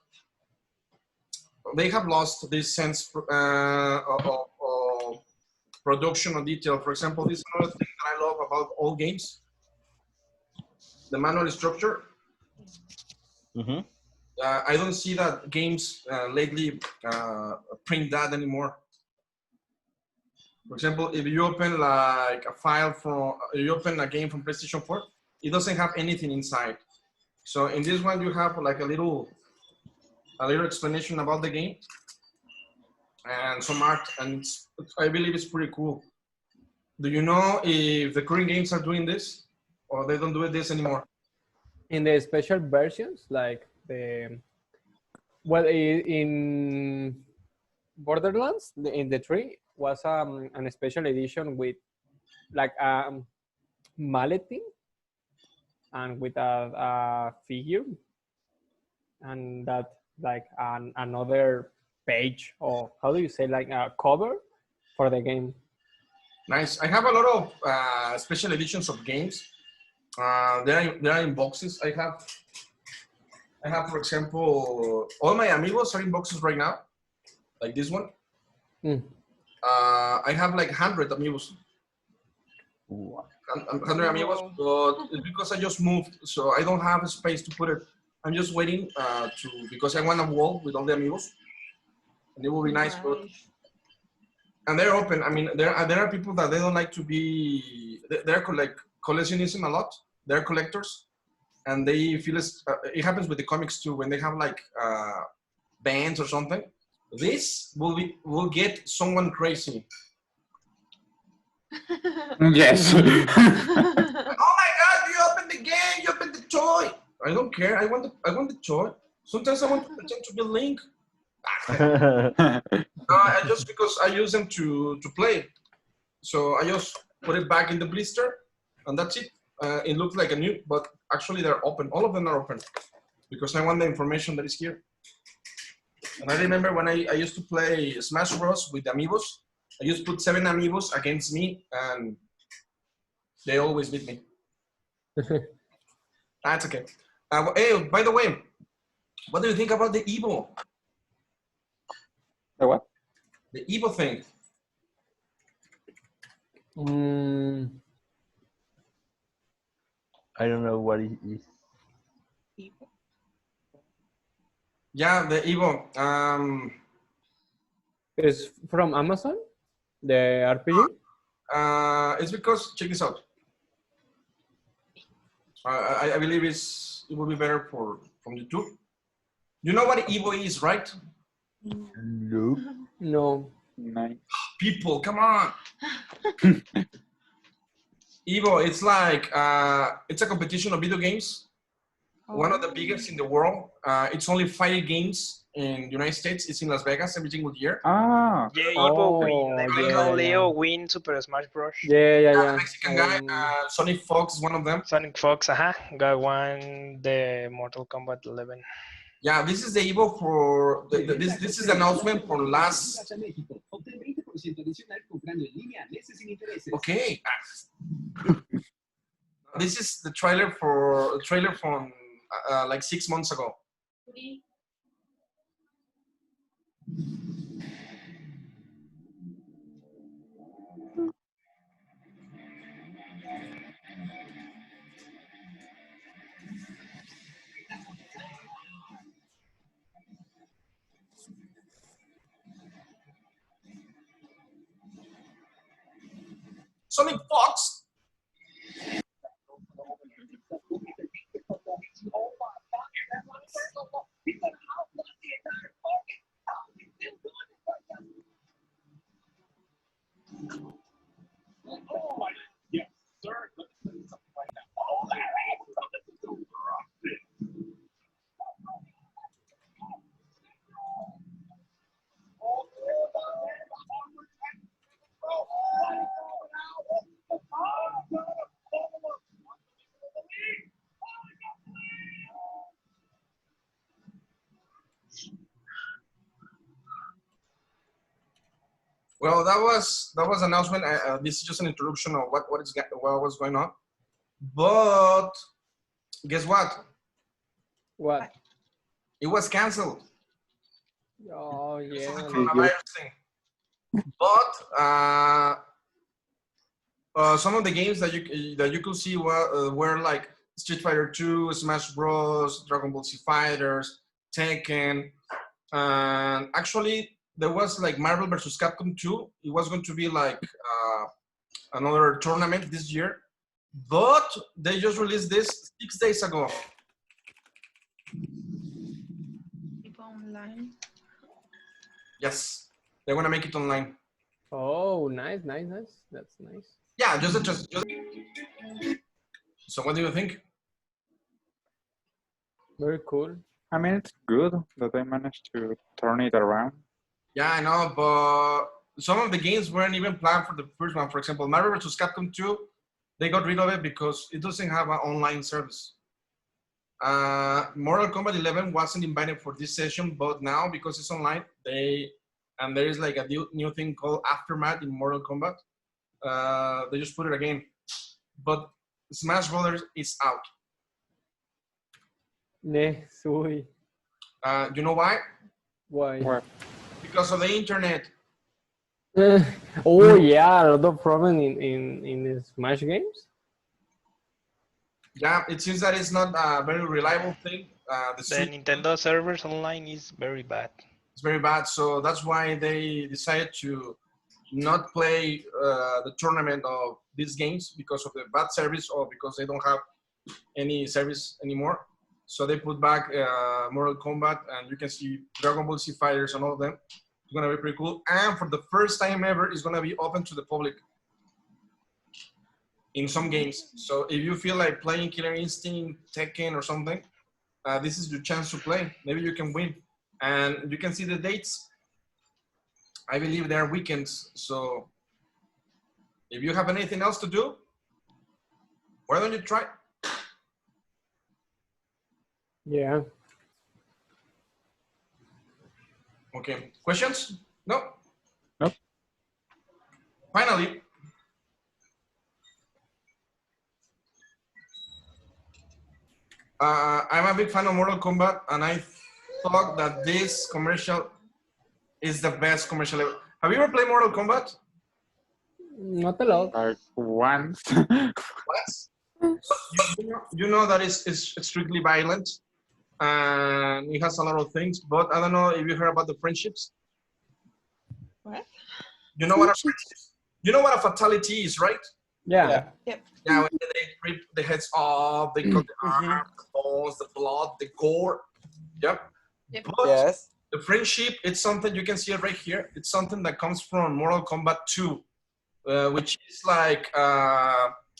They have lost this sense of production or detail. For example, this is another thing that I love about old games. The manual structure. Mm-hmm. I don't see that games lately print that anymore. For example, if you open like a file from, you open a game from PlayStation 4, it doesn't have anything inside. So in this one, you have like a little explanation about the game and some art, and I believe it's pretty cool. Do you know if the current games are doing this, or they don't do this anymore? In the special versions, like in Borderlands, in the 3 was an special edition with like malleting and with a figure, and that like another page, or how do you say, like a cover for the game. Nice. I have a lot of special editions of games. They are in boxes. I have, for example, all my amigos are in boxes right now, like this one. I have like 100 amigos. 100 amigos, but it's because I just moved, so I don't have a space to put it. I'm just waiting because I want a wall with all the amigos, and it will be nice. But and they're open. I mean, there are people that they don't like to be. They're collectionism a lot. They're collectors, and they feel it happens with the comics too. When they have like bands or something, this will get someone crazy. Yes. Oh my God! You opened the game. You opened the toy. I don't care. I want the toy. Sometimes I want to pretend to be Link. No, just because I use them to play. So I just put it back in the blister, and that's it. It looks like a new, but actually they're open. All of them are open because I want the information that is here. And I remember when I used to play Smash Bros with amiibos. I used to put 7 amiibos against me, and they always beat me. That's okay. Hey, by the way, what do you think about the Evo? The what? The Evo thing. I don't know what it is. Yeah, the Evo. It's from Amazon, the RPG. It's because check this out. I believe it will be better from YouTube. You know what Evo is, right? Nope. No. Nice. People, come on. Evo, it's like it's a competition of video games. One of the biggest in the world. It's only 5 games in the United States. It's in Las Vegas every single year. Ah, Yeah, Evo win. Oh, I yeah, saw yeah. Leo win Super Smash Bros. Yeah. Mexican guy, Sonic Fox is one of them. Sonic Fox, got won the Mortal Kombat 11. Yeah, this is the Evo for this is the announcement for last. Okay. This is the trailer from like 6 months ago. Sonic Fox. Well, that was announcement. This is just an introduction of what was going on. But guess what? What? It was canceled. Oh, Because of the yeah. coronavirus thing. But some of the games that you could see were like Street Fighter 2, Smash Bros, Dragon Ball Z Fighters, Tekken, and actually there was like Marvel vs. Capcom 2. It was going to be like another tournament this year, but they just released this 6 days ago. Online. Yes, they're gonna make it online. Oh, nice. That's nice. Yeah, just. So what do you think? Very cool. I mean, it's good that they managed to turn it around. Yeah, I know, but some of the games weren't even planned for the first one. For example, Marvel vs. Capcom 2, they got rid of it because it doesn't have an online service. Mortal Kombat 11 wasn't invited for this session, but now because it's online, there is like a new thing called Aftermath in Mortal Kombat. They just put it again, but Smash Brothers is out. Ne, sui. You know why? Why? Well, Because of the internet. Oh yeah, a lot of problem in the Smash games. Yeah, it seems that it's not a very reliable thing. The Nintendo servers online is very bad. It's very bad, so that's why they decided to not play the tournament of these games because of the bad service or because they don't have any service anymore. So they put back Mortal Kombat, and you can see Dragon Ball Z Fighters and all of them. It's gonna be pretty cool, and for the first time ever, it's gonna be open to the public in some games. So if you feel like playing Killer Instinct, Tekken, or something, this is your chance to play. Maybe you can win, and you can see the dates. I believe they're weekends, so If you have anything else to do, why don't you try? Yeah. Okay, questions? No? Nope. Finally, I'm a big fan of Mortal Kombat, and I thought that this commercial is the best commercial ever. Have you ever played Mortal Kombat? Not a lot. Like once. What? You know that it's strictly violent, and it has a lot of things, but I don't know if you heard about the friendships. What? You know what a you know what a fatality is, right? Yeah. Yep. Yeah, when they rip the heads off, they cut the arms, the bones, the blood, the gore. Yep. Yep. But Yes. the friendship, it's something, you can see it right here. It's something that comes from Mortal Kombat 2, which is like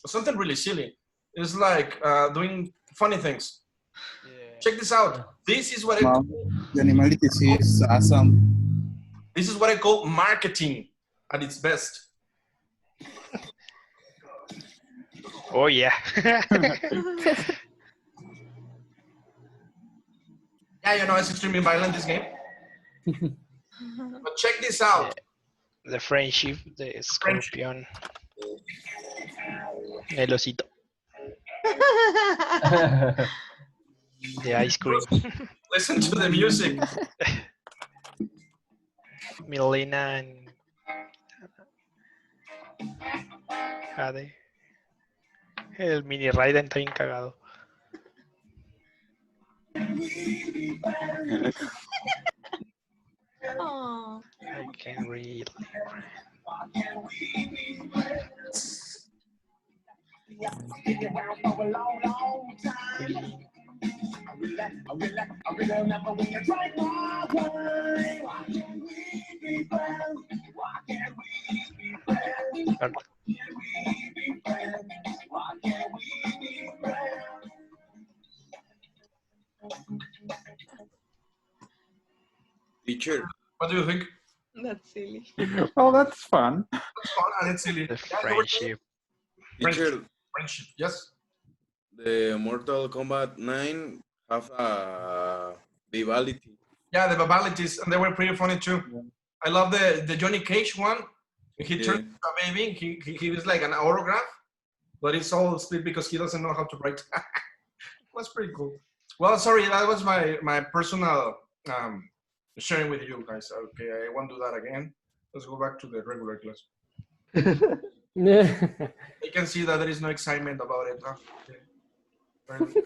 something really silly. It's like doing funny things. Check this out. This is what I Wow, the animalities is awesome. this is what I call marketing at its best. Oh yeah. Yeah, you know, it's extremely violent, this game. But check this out. The friendship, the escorpión, el osito, the ice cream, Listen to the music. Milena and Jade. El mini Raiden está bien cagado. Oh. I can really. Teacher, what do you think? That's silly. Oh, that's fun. It's fun and it's silly. The Yeah, friendship. Friendship. Friendship, yes. The Mortal Kombat 9 have a vivality. Yeah, the babalities, and they were pretty funny too. I love the Johnny Cage one. He turned into a baby. He was like an autograph, but it's all split because he doesn't know how to write. That's pretty cool. Well, sorry, that was my personal sharing with you guys. Okay, I won't do that again. Let's go back to the regular class. You can see that there is no excitement about it. Huh? Okay.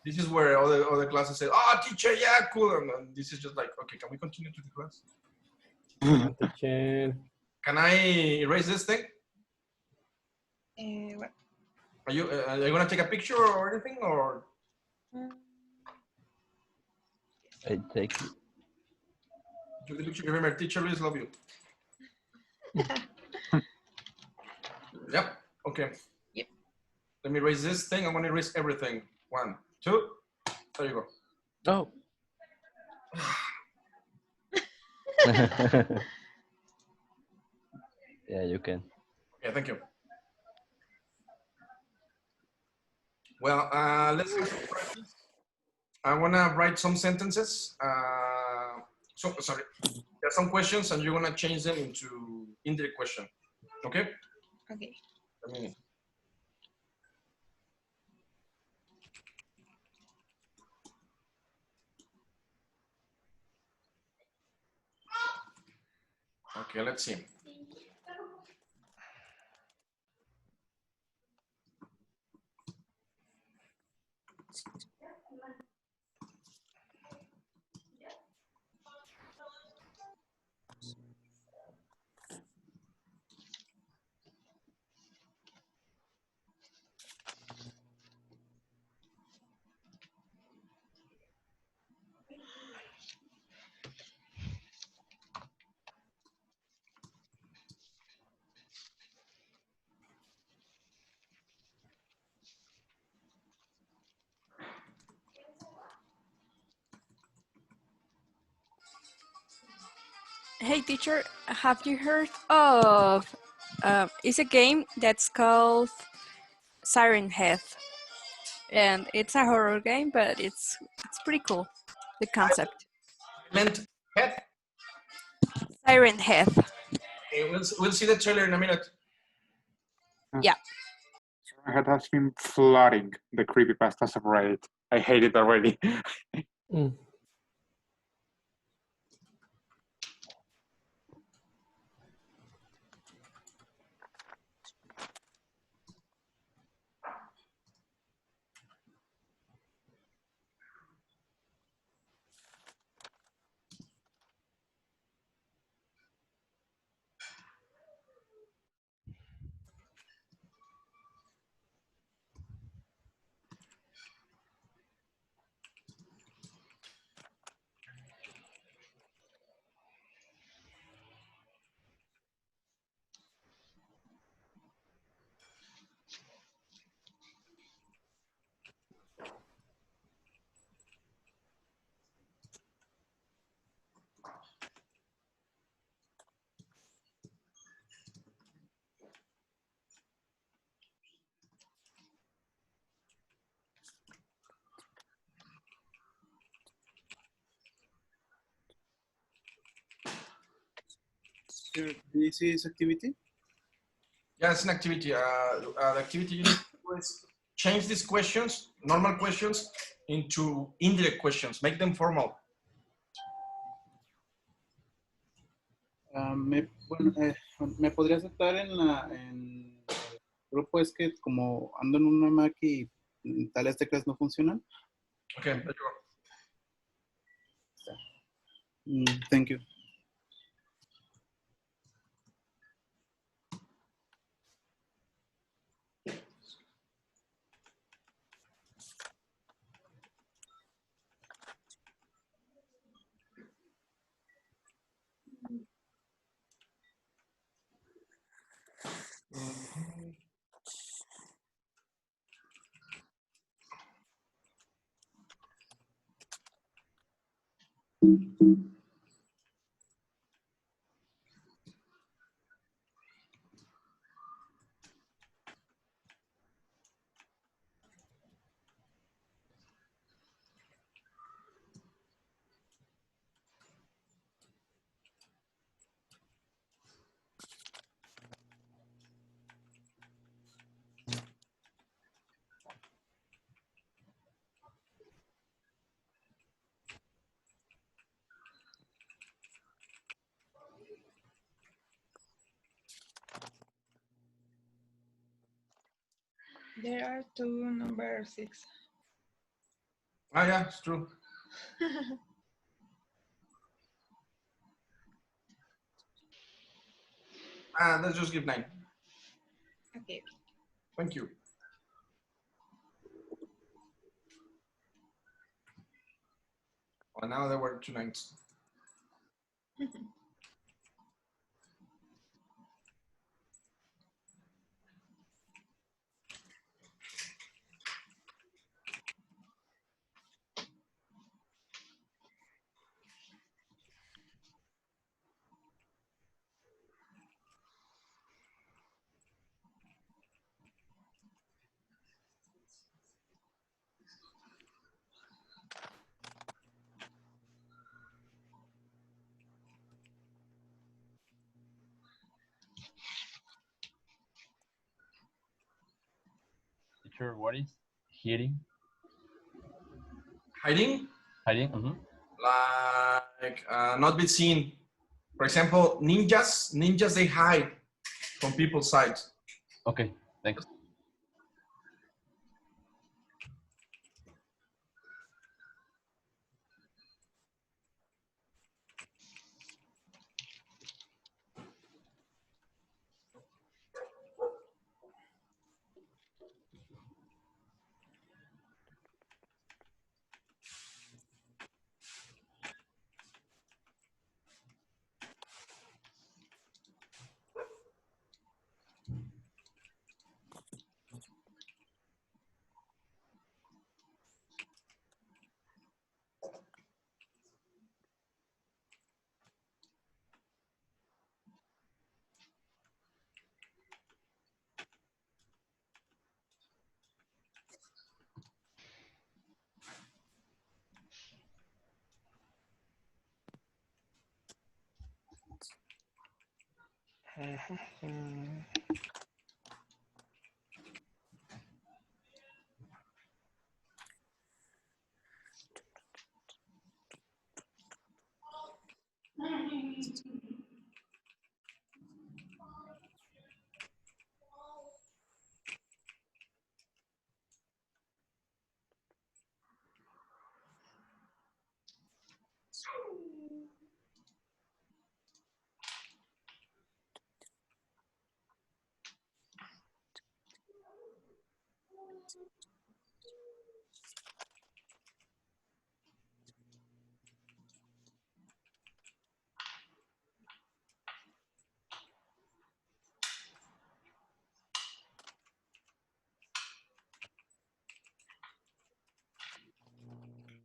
This is where other classes say, "Oh, teacher, yeah, cool," and this is just like, "Okay, can we continue to the class? Teacher. Can I erase this thing? What? Are you gonna take a picture or anything, or?" I take it. Took the picture. Remember, teacher, please love you. Yep. Okay. Yep. Let me erase this thing. I'm gonna erase everything. 1, 2. There you go. Oh. Yeah, you can. Yeah, thank you. Well, let's have some practice. I wanna write some sentences. Sorry. There are some questions, and you're gonna change them into indirect question. Okay? Okay. Let me. Okay, let's see. Hey teacher, have you heard of It's a game that's called Siren Head, and it's a horror game, but it's pretty cool. The concept. Silent Head. Siren Head. Okay, we'll see the trailer in a minute. Yeah. It has been flooding the creepypastas of Reddit. I hate it already. Sure, this is activity? Yeah, it's an activity. The activity you need to do is change these questions, normal questions, into indirect questions. Make them formal. Bueno, ¿me podría aceptar en el grupo? Es que como ando en una Mac y tales teclas no funcionan. Okay, there you go. Thank you. There are two number 6. Ah, yeah, it's true. Let's just give 9. Okay. Thank you. Well, now there were 2 9s. Teacher, what is hiding? Hiding? Hiding? Mm-hmm. Like not be seen. For example, ninjas they hide from people's sight. Okay, thanks. Mhm.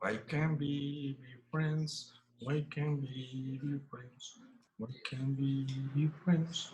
Why can't we be friends? Why can't we be friends? Why can't we be friends?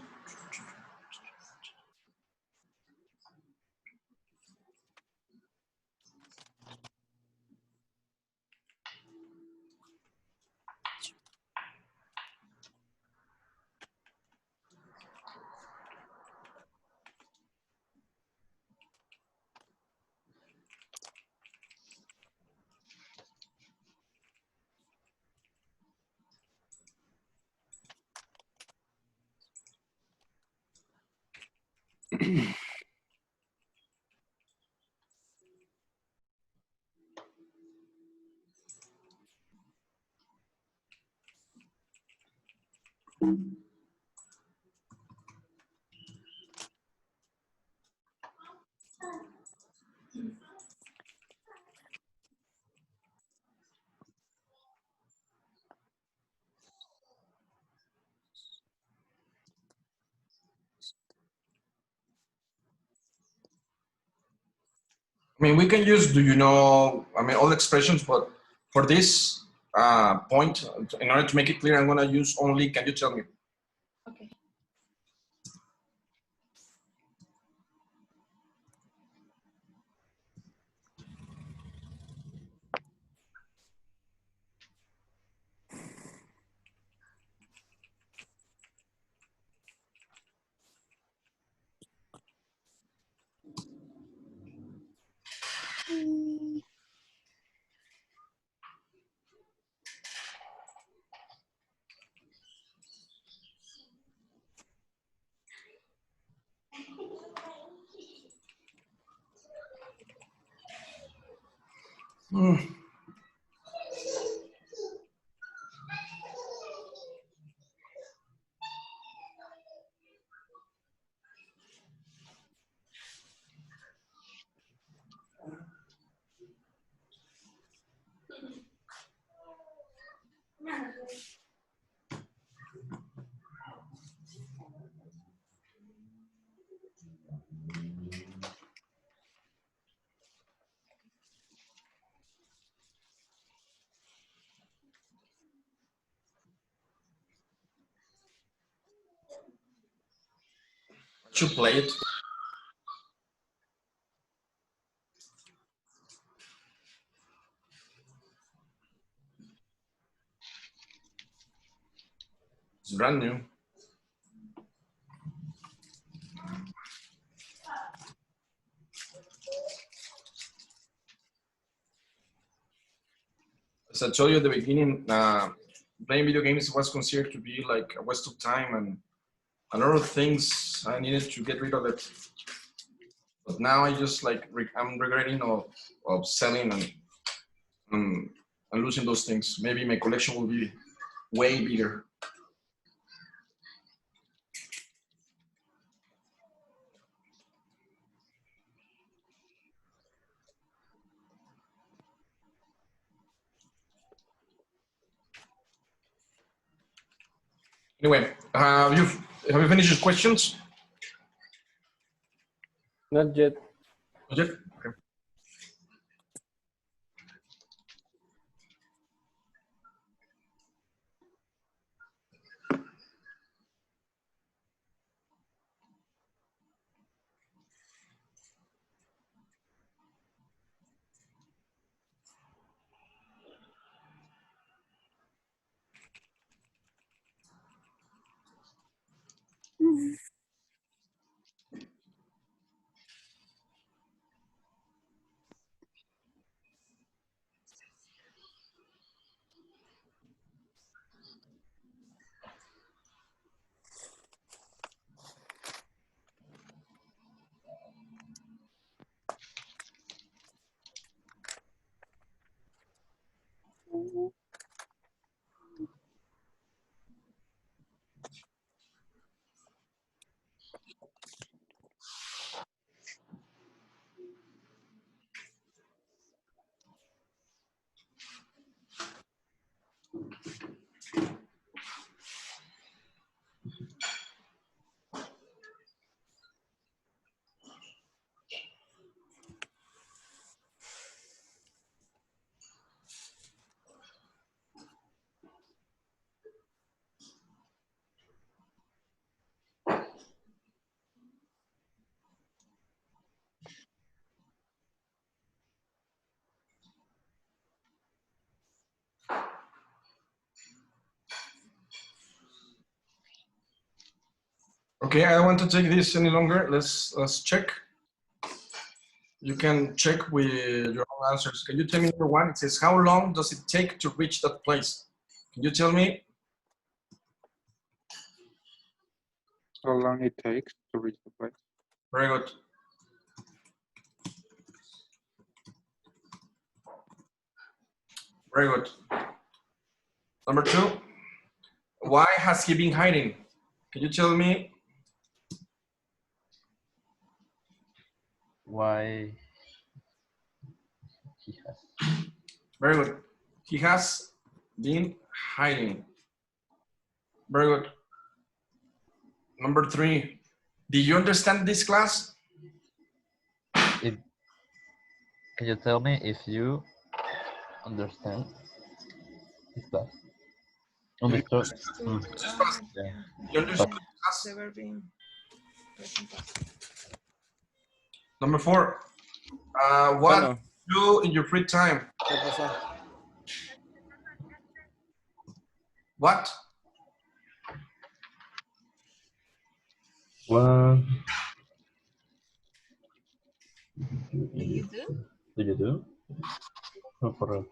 I mean, we can use, do you know, I mean, all expressions, but for this point, in order to make it clear, I'm gonna use only, can you tell me? Okay. To play it. It's brand new. As I told you at the beginning, playing video games was considered to be like a waste of time, and a lot of things I needed to get rid of it. But now I just like, I'm regretting of selling and losing those things. Maybe my collection will be way bigger. Anyway, have you finished your questions? Not yet. Not yet? Okay. Okay, I don't want to take this any longer. Let's check. You can check with your own answers. Can you tell me number one? It says, how long does it take to reach that place? Can you tell me? How long it takes to reach the place? Very good. Very good. Number two, why has he been hiding? Can you tell me? Why he has. Very good. He has been hiding. Very good. Number three, did you understand this class? Can you tell me if you understand this class? Understood. Yeah. You understood class? The verb in present past. Number four, what do you do in your free time? What? What Do you do? do you do? No, for real.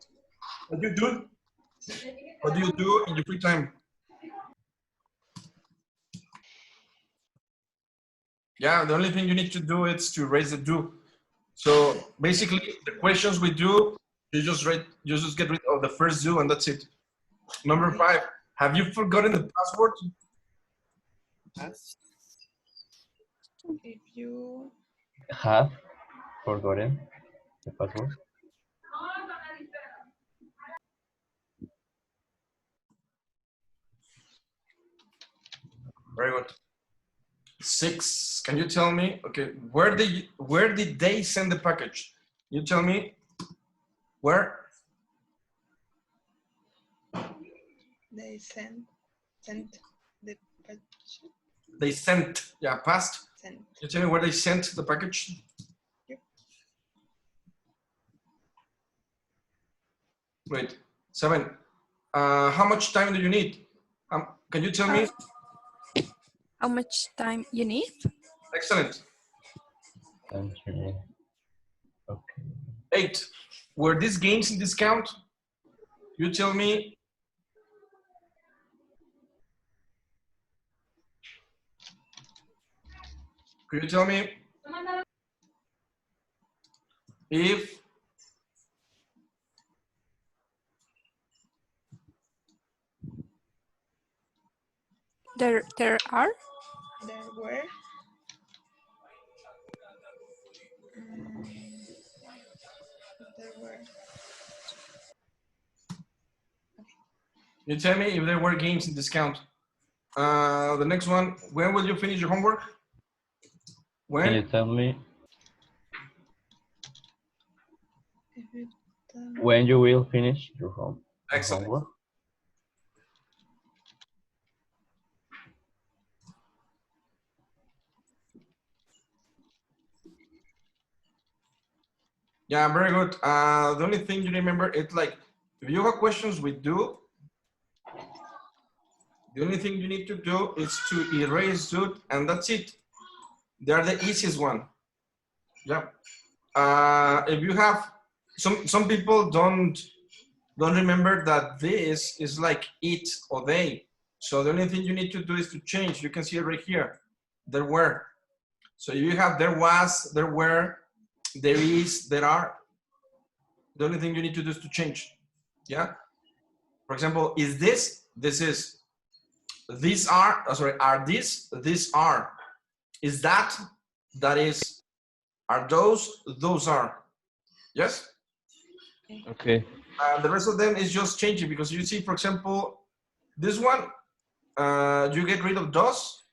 What do you do? What do you do in your free time? Yeah, the only thing you need to do is to raise the do. So basically, the questions we do, you just get rid of the first do, and that's it. Number five, have you forgotten the password? If you Have forgotten the password. Very good. Six, can you tell me, okay, where did they send the package? You tell me, where? they sent the package. They sent, yeah, past. Sent. You tell me where they sent the package? Yep. Wait, seven, how much time do you need? Can you tell me? How much time you need? Excellent. Okay. Eight, were these games in discount? You tell me. Could you tell me if There are? There were. There were. you tell me if there were games in discount? The next one, when will you finish your homework? When? Can you tell me when you will finish your homework? Yeah, very good. The only thing you remember, it's like, if you have questions with do, the only thing you need to do is to erase do, and that's it. They're the easiest one. Yeah. If you have, some people don't remember that this is like it or they. So the only thing you need to do is to change. You can see it right here. There were. So you have there was, there were, there is, there are. The only thing you need to do is to change. Yeah. For example, is this? This is. These are. Sorry. Are these? These are. Is that, that is, are those are. Yes? Okay. The rest of them is just changing because you see, for example, this one, you get rid of does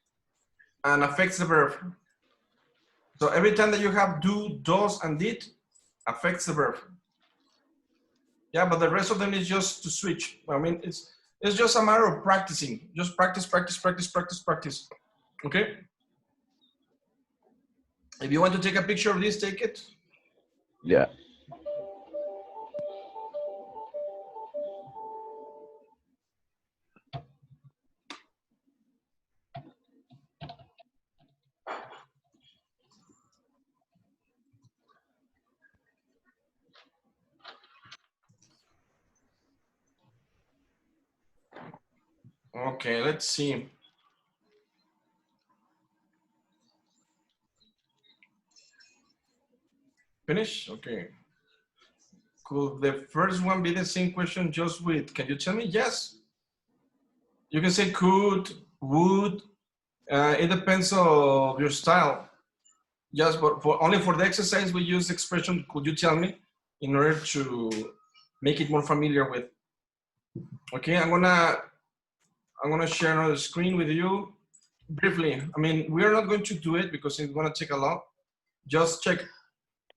and affects the verb. So every time that you have do, does, and did, affects the verb. Yeah, but the rest of them is just to switch. I mean, it's just a matter of practicing. Just practice, practice, practice, practice, practice. Okay? If you want to take a picture of this, take it. Yeah. Okay, let's see. Finish? Okay. Could the first one be the same question just with, can you tell me? Yes. You can say could, would. It depends of your style. Just but only for the exercise, we use the expression, could you tell me? In order to make it more familiar with. Okay, I'm gonna share another screen with you briefly. I mean, we are not going to do it because it's gonna take a lot. Just check.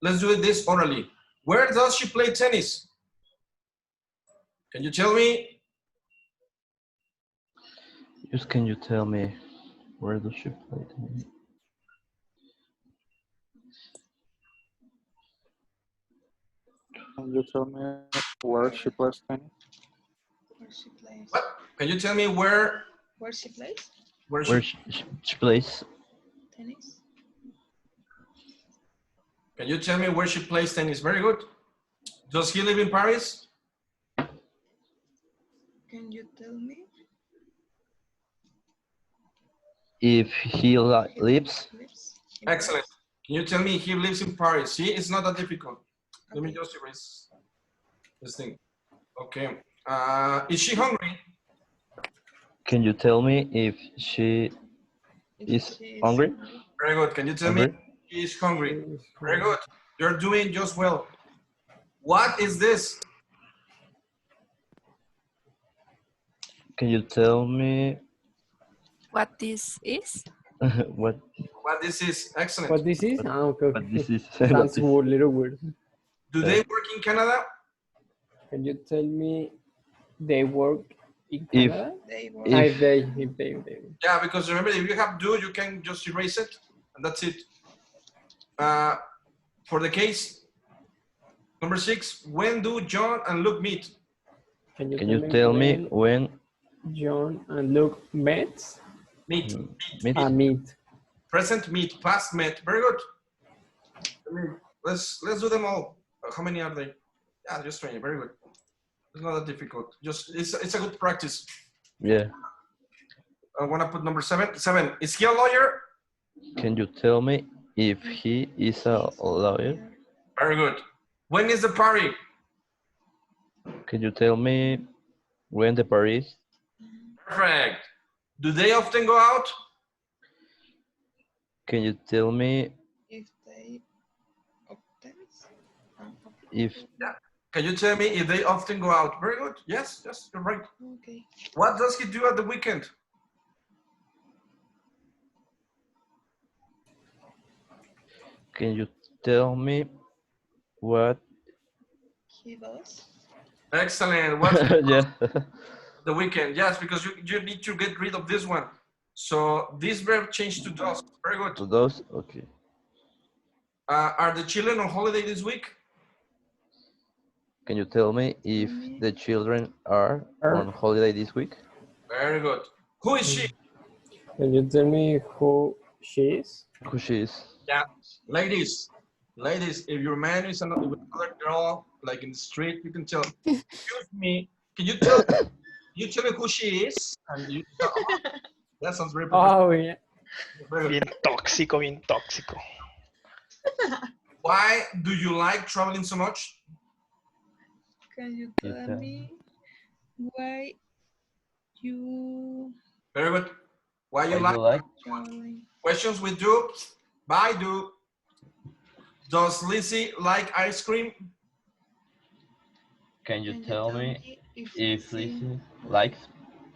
Let's do it this orally. Where does she play tennis? Can you tell me? Just can you tell me where does she play tennis? Can you tell me where she plays tennis? Where she plays. What? Can you tell me where? Where she plays? Where she plays? Tennis. Can you tell me where she plays tennis? Very good. Does he live in Paris? Can you tell me? If he lives? Excellent. Can you tell me he lives in Paris? See, it's not that difficult. Let me just erase this thing. Okay. Is she hungry? Can you tell me if she is hungry? Very good. Can you tell me she is hungry? Very good. You're doing just well. What is this? Can you tell me What this is? what this is? Excellent. What this is? Okay. What this is? Sounds a little weird. Do they work in Canada? Can you tell me they work in If- Canada? if- If they. Yeah, because remember, if you have do, you can just erase it, and that's it. For the case, number 6, when do John and Luke meet? Can Can you tell me when John and Luke met? Meet. Meet. Present meet, past met. Very good. Let's do them all. How many are they? Yeah, just 20. Very good. It's not that difficult. Just it's a good practice. Yeah. I want to put number 7. 7. Is he a lawyer? Can you tell me if he is a lawyer? Very good. When is the party? Can you tell me when the party is? Perfect. Do they often go out? Can you tell me If they if Yeah. Can you tell me if they often go out? Very good. Yes, you're right. Okay. What does he do at the weekend? can you tell me what He does. Excellent. What's yeah the weekend? Yes, because you need to get rid of this one. So this verb changed to does. Very good. to those? Okay. Are the children on holiday this week? Can you tell me if the children are on holiday this week? Very good. Who is she? Can you tell me who she is? Who she is? Yeah, ladies, if your man is another girl, like in the street, you can tell, excuse me, can you tell me who she is? And you tell, oh, that sounds very professional. Oh, yeah. Bien tóxico, bien tóxico. Why do you like traveling so much? Can you tell me why you Very good. Why you Why like? Traveling. Questions with Do. Bye, Do. Does Lizzie like ice cream? Can you tell me if Lizzie Lizzie likes?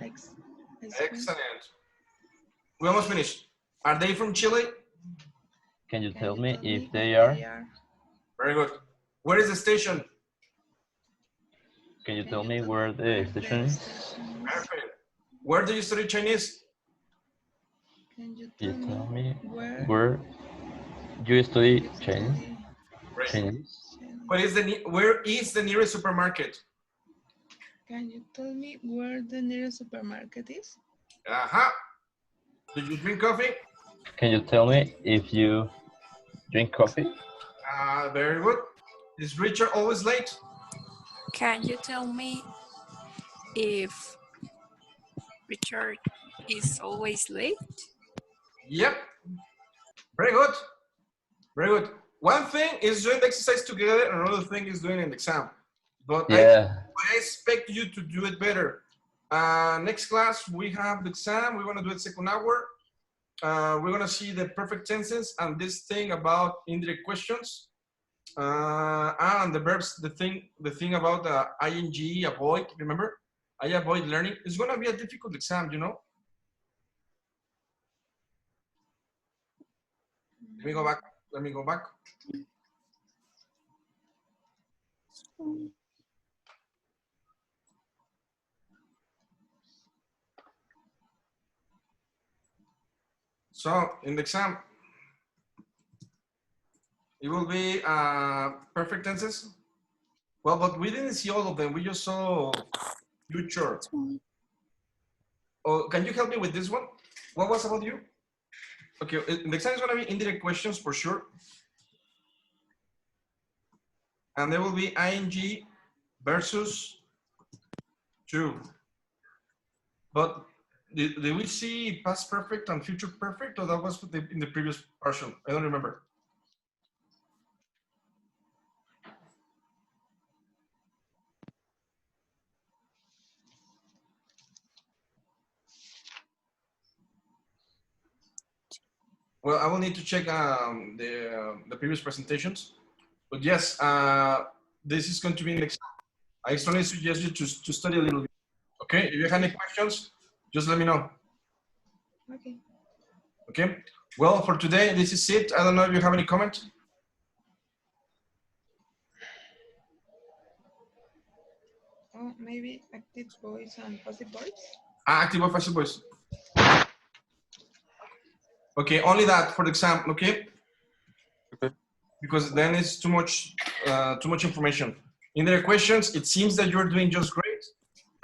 likes ice cream? Excellent. We almost finished. Are they from Chile? Can you tell me if They they are? Very good. Where is the station? Can you tell me where the station is? Perfect. Where do you study Chinese? Can you Can you tell me where where you study Chinese? Great. Chinese? Where is the nearest supermarket? Can you tell me where the nearest supermarket is? Aha. Do you drink coffee? Can you tell me if you drink coffee? Very good. Is Richard always late? Can you tell me if Richard is always late? Yep. Very good. Very good. One thing is doing the exercise together, and another thing is doing an exam. But Yeah. I expect you to do it better. Next class, we have the exam. We're going to do it second hour. We're going to see the perfect tenses and this thing about indirect questions. And the verbs, the thing about ing, avoid, remember? I avoid learning. It's going to be a difficult exam, you know? Let me go back. Let me go back. So in the exam, it will be perfect tenses. Well, but we didn't see all of them. We just saw future. Oh, can you help me with this one? What was about you? Okay, the exam is going to be indirect questions for sure. And there will be ing versus to. But did we see past perfect and future perfect, or that was in the previous partial? I don't remember. Well, I will need to check the previous presentations. But yes, this is going to be next. I strongly suggest you to study a little bit. Okay, if you have any questions, just let me know. Okay. Okay, well, for today, this is it. I don't know if you have any comment. Oh, maybe active voice and passive voice? Active or passive voice. Okay, only that for the exam, okay? Okay. Because then it's too much information. In the questions, it seems that you're doing just great.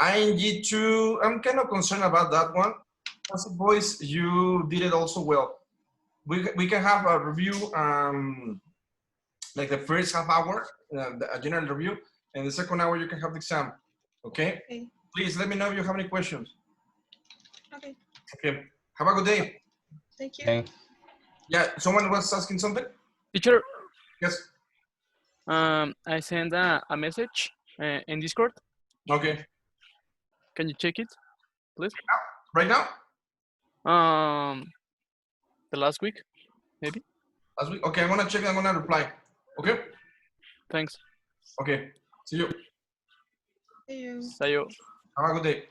ing2, I'm kind of concerned about that one. Passive voice, you did it also well. We can have a review, like the first half hour, a general review, and the second hour you can have the exam. Okay? Okay. Please let me know if you have any questions. Okay. Okay. Have a good day. Thank you. Thanks. Yeah, someone was asking something? Teacher, Yes. I sent a message in Discord. Okay. Can you check it, please? Right now? The last week, maybe. Last week? Okay, I'm gonna check. I'm gonna reply. Okay. Thanks. Okay. See you. See you. See you. Have a good day.